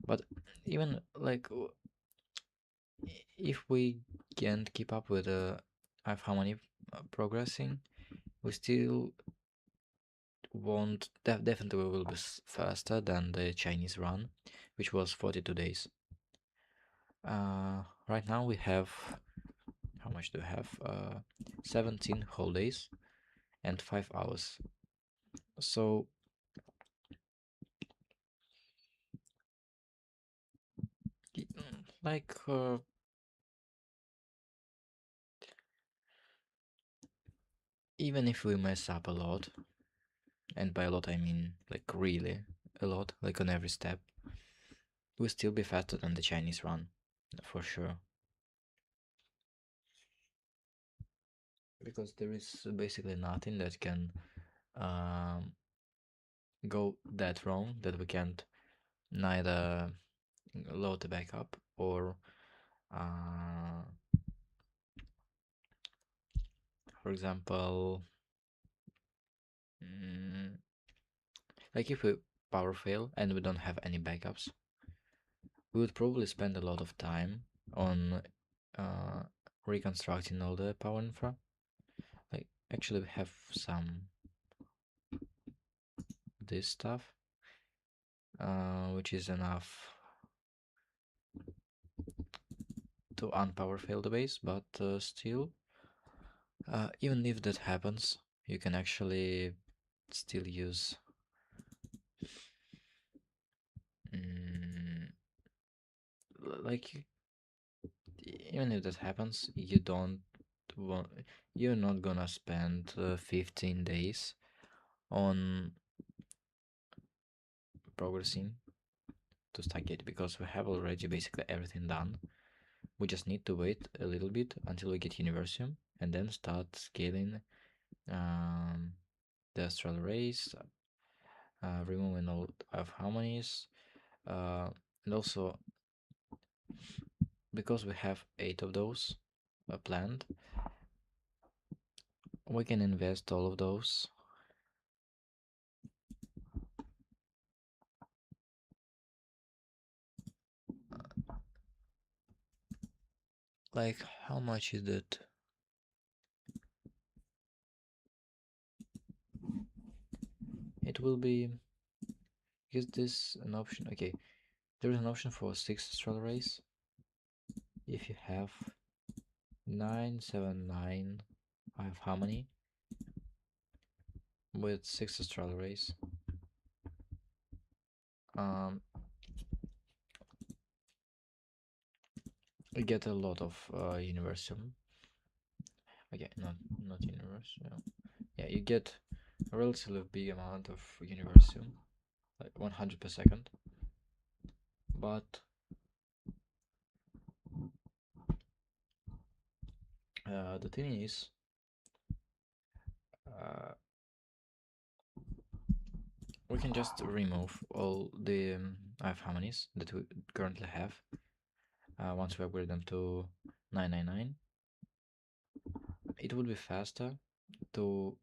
But even like if we can't keep up with the harmony progressing, we still won't definitely will be faster than the Chinese run, which was 42 days. Right now we have, how much do we have? 17 whole days and 5 hours. So like even if we mess up a lot, and by a lot I mean like really a lot, like on every step, we'll still be faster than the Chinese run, for sure. Because there is basically nothing that can um, go that wrong that we can't neither load the backup or, uh, for example, mm, like if we power fail and we don't have any backups, we would probably spend a lot of time on uh, reconstructing all the power infra. Like actually we have some this stuff, which is enough to unpower fail the base, but still, even if that happens, you can actually still use mm, like even if that happens, you don't want, you're not gonna spend 15 days on progressing to Stargate because we have already basically everything done. We just need to wait a little bit until we get Universium and then start scaling um, the astral rays, removing all of harmonies, and also because we have 8 of those planned, we can invest all of those. Like, how much is that? It will be. Is this an option? Okay, there is an option for 6 astral rays. If you have 979, I have harmony with 6 astral rays. Um, you get a lot of Universium. Okay, not Universium. Yeah, you get a relatively big amount of Universium, like 100 per second. But the thing is, uh, we can just remove all the harmonies that we currently have once we upgrade them to 999. It would be faster to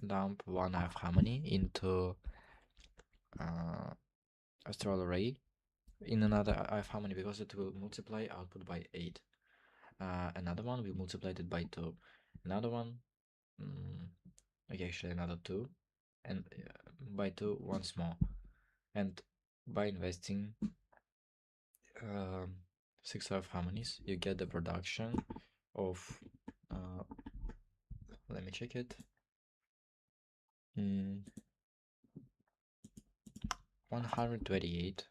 dump one harmony into astral array in another harmony because it will multiply output by 8. Another one will multiply it by 2. Another one, mm, okay, actually another 2, and by 2 once more. And by investing 6 harmonies, you get the production of, uh, let me check it, 128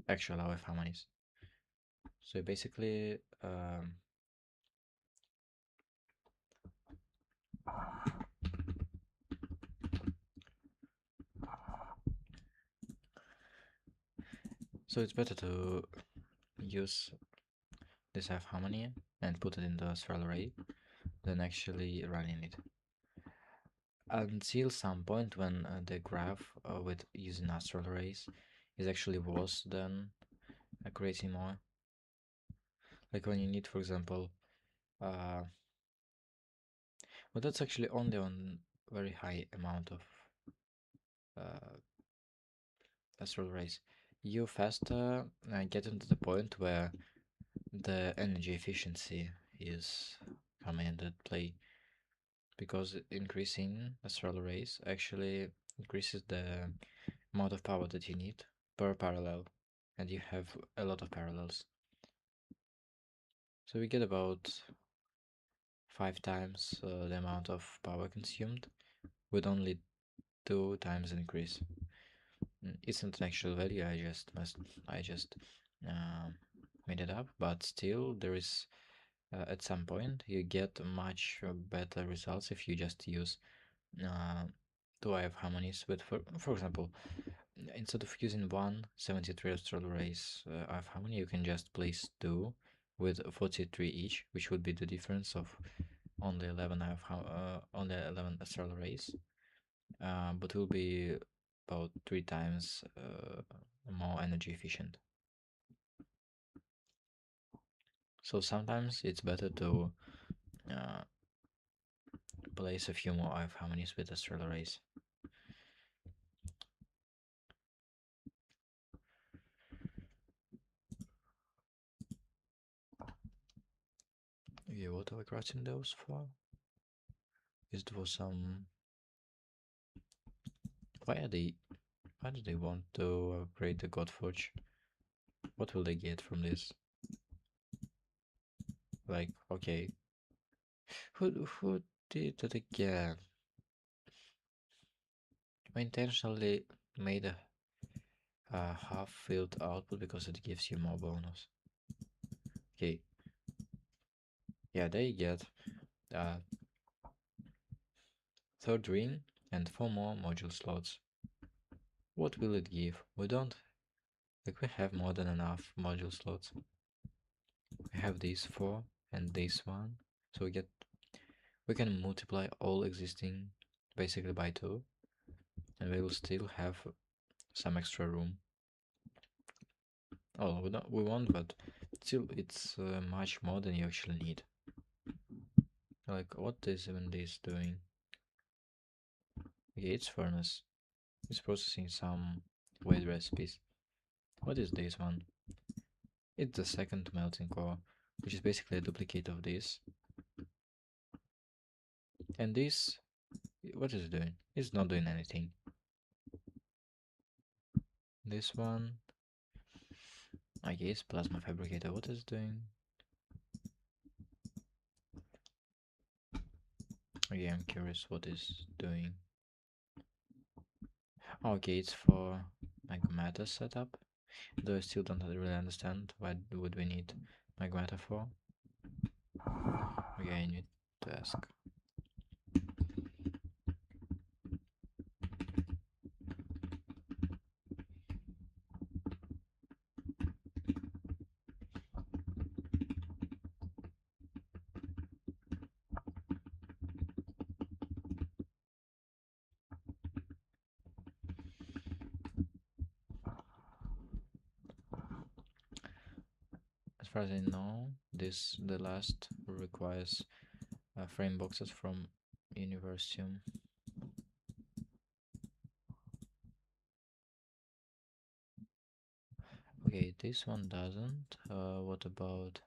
actual harmonies. So basically, So it's better to use this half harmony and put it in the thrall array than actually running it. Until some point when the graph with using astral arrays is actually worse than creating more. Like when you need, for example, well, that's actually only on very high amount of uh, astral arrays. You faster get into the point where the energy efficiency is coming into play, because increasing astral arrays actually increases the amount of power that you need per parallel, and you have a lot of parallels. So we get about 5 times the amount of power consumed with only 2 times increase. It's not an actual value, I just uh, made it up, but still there is at some point you get much better results if you just use uh, 2 IF harmonies. But for example, instead of using one 73 astral arrays IF harmony, you can just place 2 with 43 each, which would be the difference of only 11 only 11 astral arrays, but will be about 3 times more energy efficient. So sometimes it's better to uh, place a few more IF harmonies with astral arrays. Okay, what are we crafting those for? Is it for some... Why do they want to upgrade the Godforge? What will they get from this? Like, okay. Who did that again? I intentionally made a half-filled output because it gives you more bonus. Okay. Yeah, they get uh, third ring and 4 more module slots. What will it give? We don't... Like, we have more than enough module slots. We have these 4 and this one. So we can multiply all existing basically by 2. And we will still have some extra room. Oh, we won't, but still it's much more than you actually need. Like, what is even this doing? Okay, it's furnace. It's processing some weird recipes. What is this one? It's the second melting core, which is basically a duplicate of this. And this, what is it doing? It's not doing anything. This one, I guess plasma fabricator, what is it doing? Okay, I'm curious what is doing. Okay, it's for Matter setup. Though I still don't really understand what would we need Matter for. Okay, I need to ask. As far as I know, the last requires frame boxes from Universium. Okay, this one doesn't. What about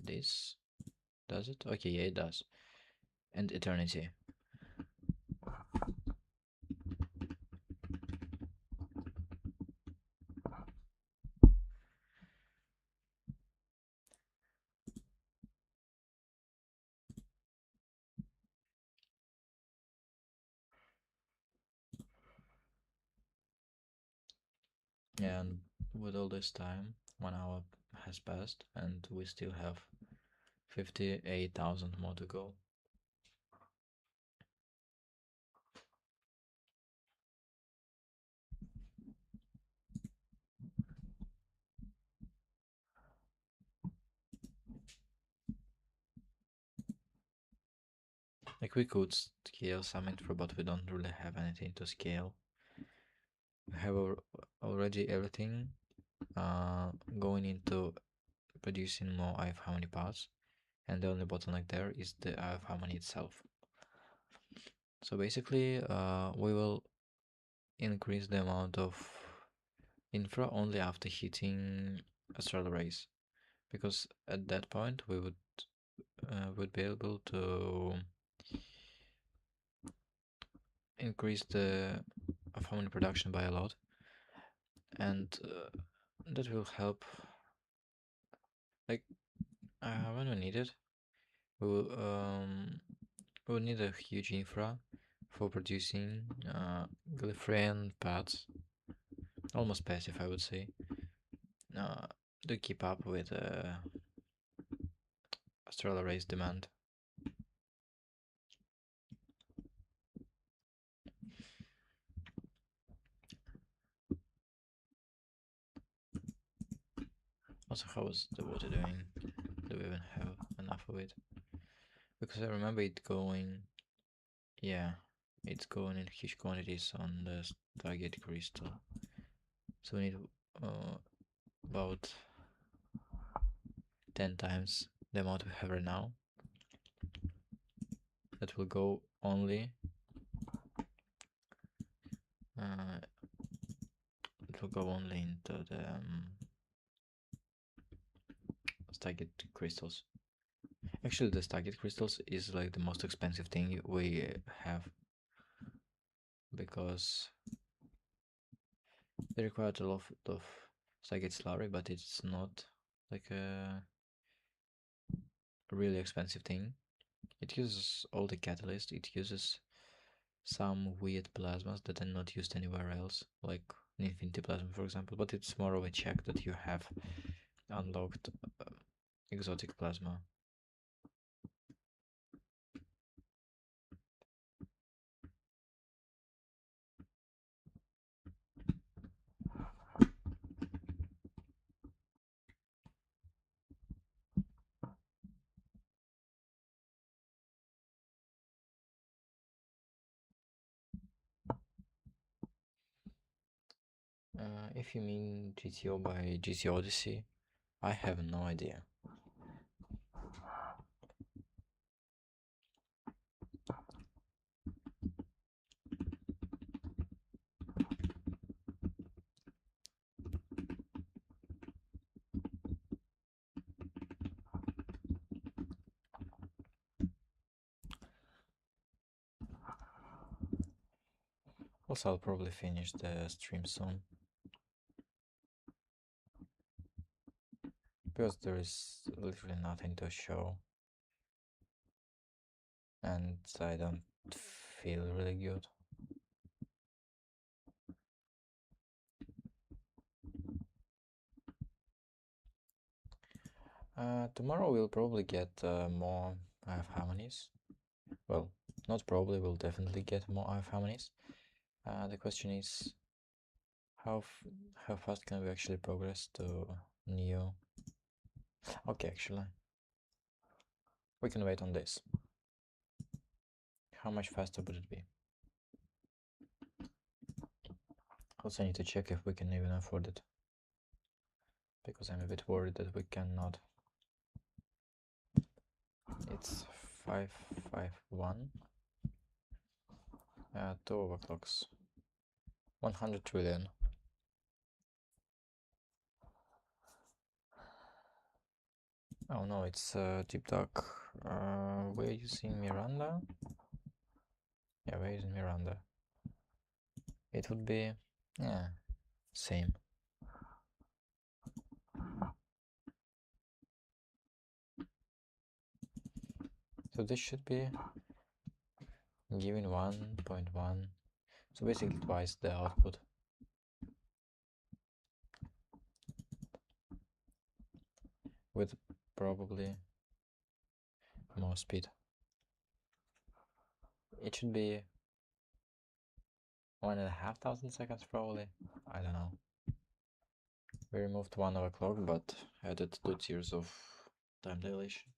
this? Does it? Okay, yeah, it does. And Eternity. And with all this time, 1 hour has passed, and we still have 58,000 more to go. we could scale some infra, but we don't really have anything to scale. We have already everything going into producing more IF harmony parts, and the only bottleneck there is the IF harmony itself. So basically, we will increase the amount of infra only after hitting astral rays, because at that point we would be able to increase the harmony production by a lot, and that will help. Like when we need it, we will need a huge infra for producing Glyphrian paths, almost passive, I would say, to keep up with astral arrays demand. Also, how is the water doing? Do we even have enough of it? Because I remember it going, yeah, it's going in huge quantities on the Stargate crystal. So we need about 10 times the amount we have right now. That will go only into the Stargate crystals. Actually, the Stargate crystals is like the most expensive thing we have, because they require a lot of Stargate slurry, but it's not like a really expensive thing. It uses all the catalyst, it uses some weird plasmas that are not used anywhere else, like an infinity plasma for example, but it's more of a check that you have unlocked exotic plasma. If you mean GTO by GT Odyssey, I have no idea. Also, I'll probably finish the stream soon, because there is literally nothing to show, and I don't feel really good. Tomorrow we'll probably get more IF harmonies. Well, not probably, we'll definitely get more IF harmonies. The question is, how fast can we actually progress to Neo? Okay, actually, we can wait on this. How much faster would it be? Also, I need to check if we can even afford it, because I'm a bit worried that we cannot. It's 551. 2 overclocks. 100 trillion. Oh no, it's Deep Dark. We're using Miranda. Yeah, we're using Miranda. It would be, yeah, same. So this should be giving 1.1. So basically twice the output. With probably more speed. It should be 1,500 seconds probably. I don't know. We removed 1 overclock but added 2 tiers of time dilation.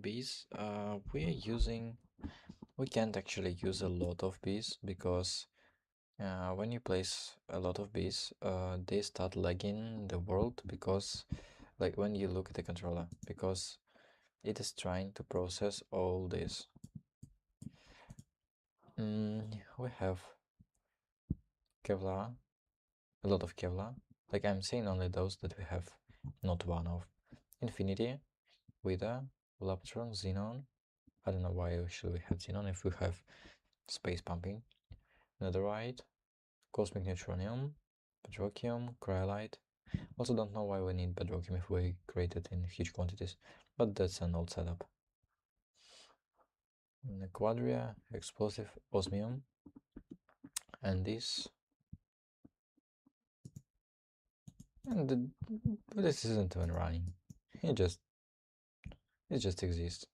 bees, we can't actually use a lot of bees because when you place a lot of bees, they start lagging the world because, like, when you look at the controller, because it is trying to process all this. We have Kevlar, a lot of Kevlar. Like, I'm saying only those that we have not one of. Infinity, Wither, Laptron, Xenon. I don't know why should we have Xenon if we have space pumping. Netherite, Cosmic Neutronium, Bedrockium, Cryolite. Also don't know why we need Bedrockium if we create it in huge quantities, but that's an old setup. Quadria, Explosive, Osmium, and this. And this isn't even running. It just exists.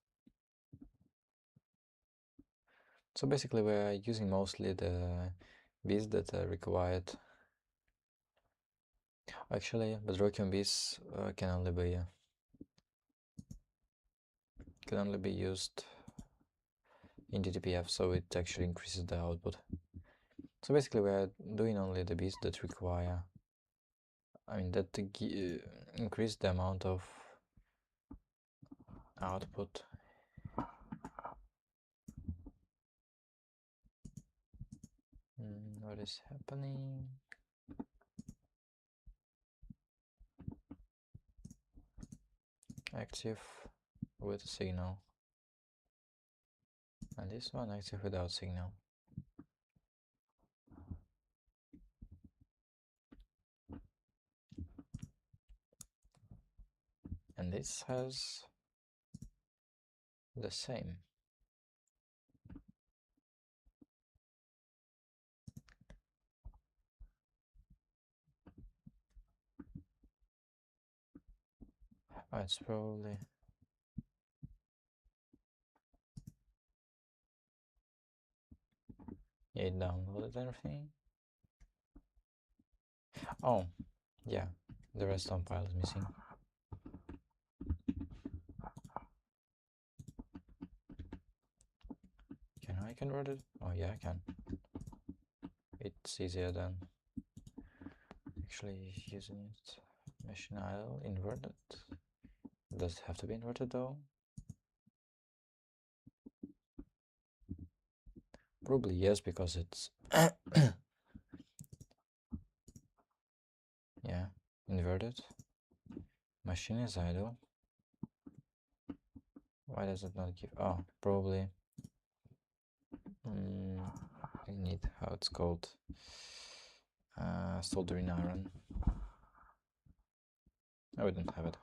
So basically we're using mostly the bees that are required. Actually, Bedrockium bees can only be used in DTPF, so it actually increases the output. So basically we are doing only the bees that require, that increase the amount of output. What is happening? Active with signal, and this one active without signal. And this has the same. It's probably it downloaded everything. Oh, yeah, the redstone file is missing. Can I convert it? Oh yeah, I can. It's easier than actually using it. Machine idle, inverted. Does it have to be inverted though? Probably yes, because it's yeah, inverted. Machine is idle. Why does it not give? Oh, probably. I need how it's called. Soldering iron. I wouldn't have it.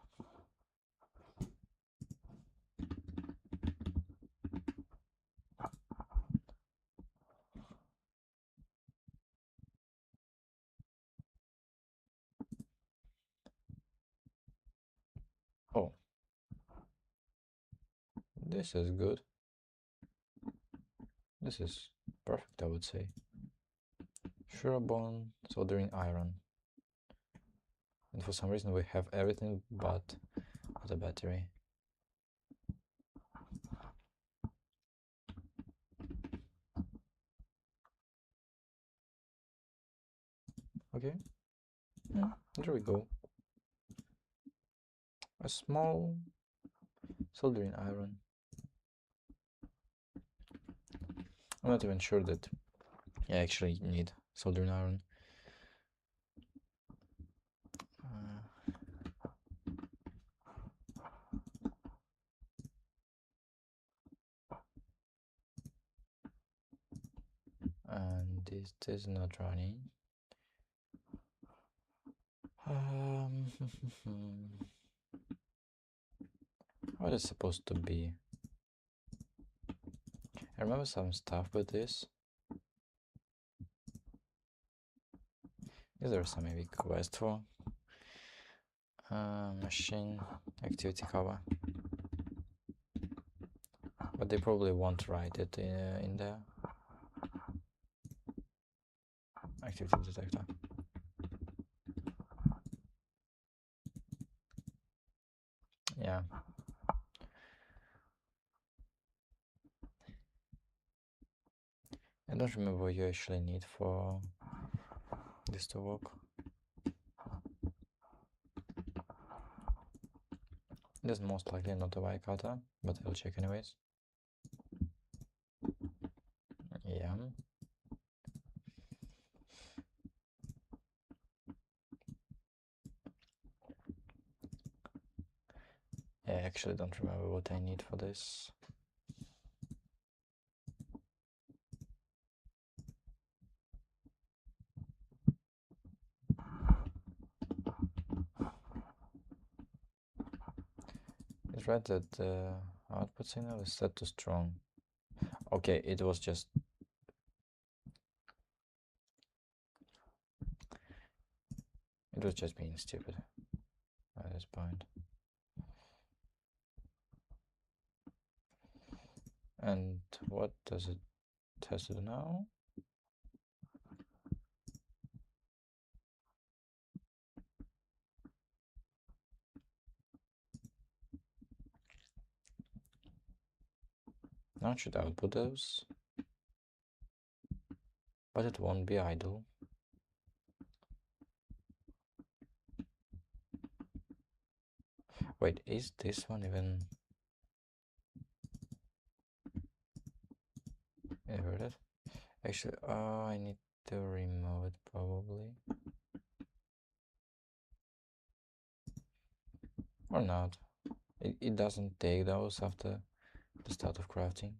Oh, this is good. This is perfect, I would say. Surebone, soldering iron. And for some reason we have everything but the battery. Okay, there we go. A small soldering iron. I'm not even sure that I actually need soldering iron. And this is not running. What is supposed to be? I remember some stuff with this. Is there some maybe quest for machine activity cover? But they probably won't write it in there. Activity detector. Yeah. I don't remember what you actually need for this to work. This is most likely not a wire cutter, but I'll check anyways. Yeah. I actually don't remember what I need for this. It's right that the output signal is set to strong. Okay, it was just being stupid at this point. And what does it has to do now? Now it should output those, but it won't be idle. Wait, is this one even inverted? Actually, I need to remove it probably. Or not. It doesn't take those after the start of crafting.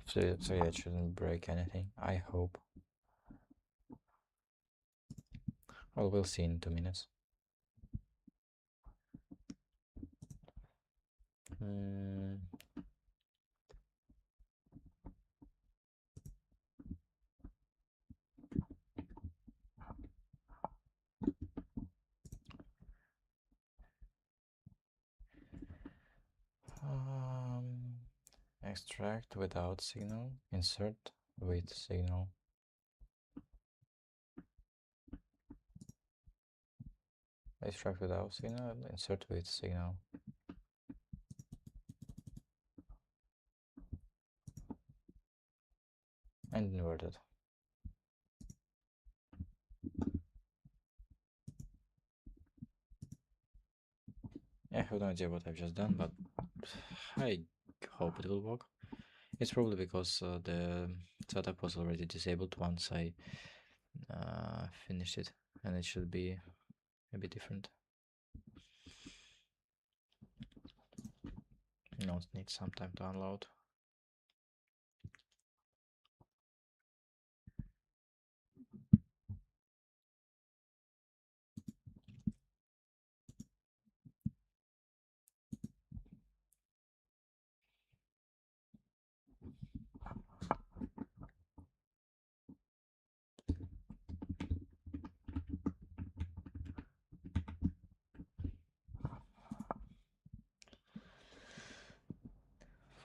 So yeah, it shouldn't break anything, I hope. Well, we'll see in 2 minutes. Extract without signal, insert with signal. Extract without signal, insert with signal. And inverted. I have no idea what I've just done, but I hope it will work. It's probably because the setup was already disabled once I finished it, and it should be a bit different. No, it needs some time to unload.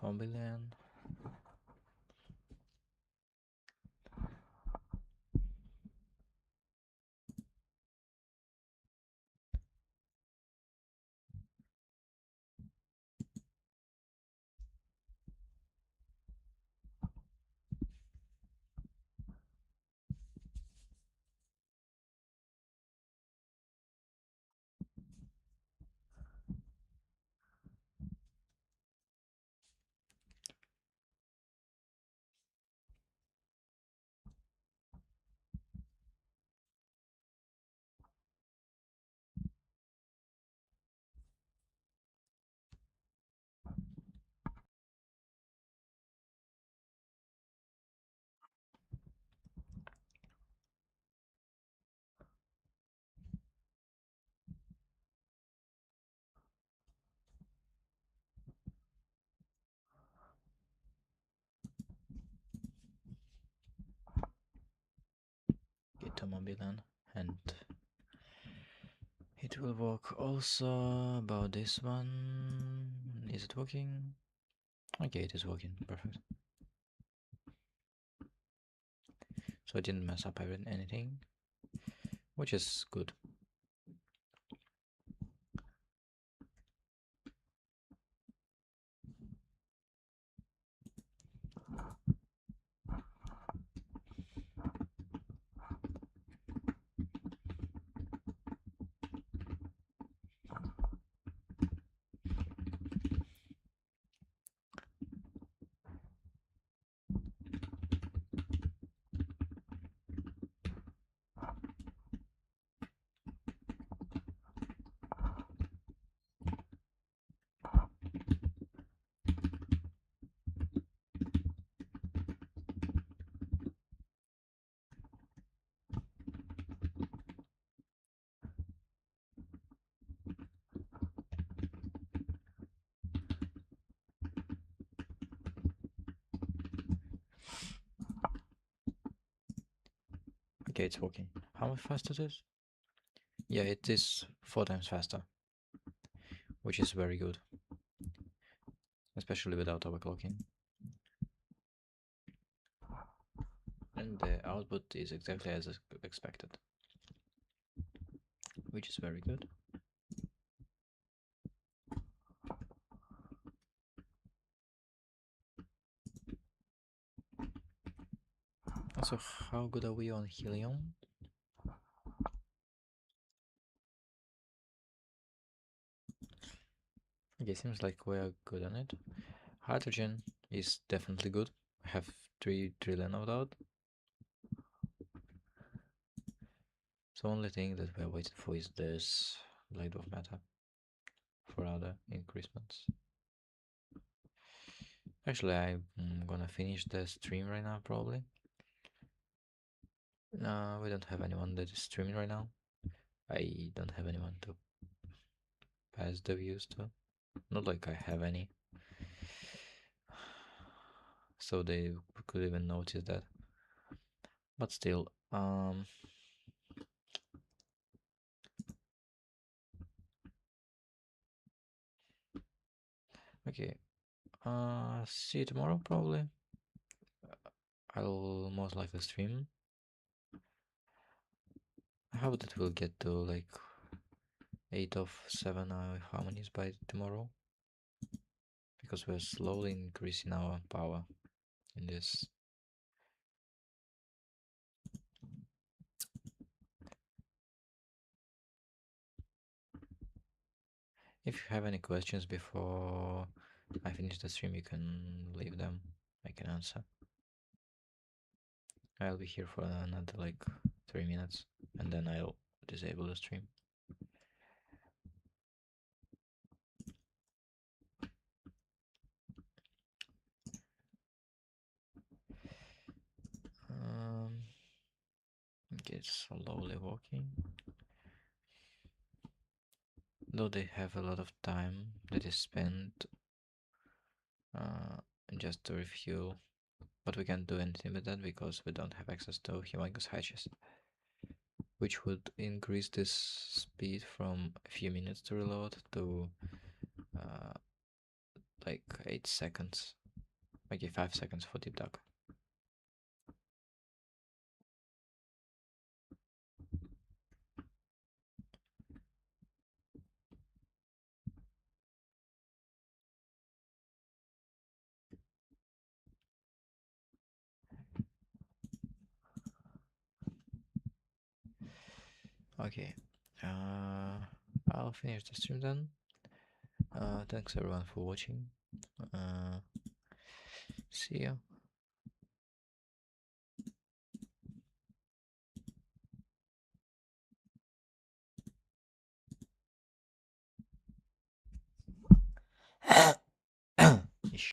$4 billion. $1 billion, and it will work also about this one. Is it working? Okay, it is working. Perfect. So I didn't mess up anything, which is good. Okay, it's working. How fast it is? Yeah, it is 4 times faster, which is very good, especially without overclocking. And the output is exactly as expected, which is very good. Also, how good are we on helium? Okay, seems like we are good on it. Hydrogen is definitely good. I have 3 trillion of that. The only thing that we're waiting for is this Black Dwarf Matter for other increasements. Actually, I'm gonna finish the stream right now, probably. We don't have anyone that is streaming right now. I don't have anyone to pass the views to. Not like I have any. So they could even notice that. But still, okay. See you tomorrow, probably. I'll most likely stream. I hope that we'll get to like 8 of 7 harmonies by tomorrow, because we're slowly increasing our power in this. If you have any questions before I finish the stream, you can leave them. I can answer. I'll be here for another like 3 minutes, and then I'll disable the stream. Okay, it's slowly walking. Though they have a lot of time that is spent just to refuel, but we can't do anything with that because we don't have access to humongous hatches, which would increase this speed from a few minutes to reload to like 8 seconds, maybe 5 seconds for deep dock. Okay, I'll finish the stream then. Thanks everyone for watching. See ya.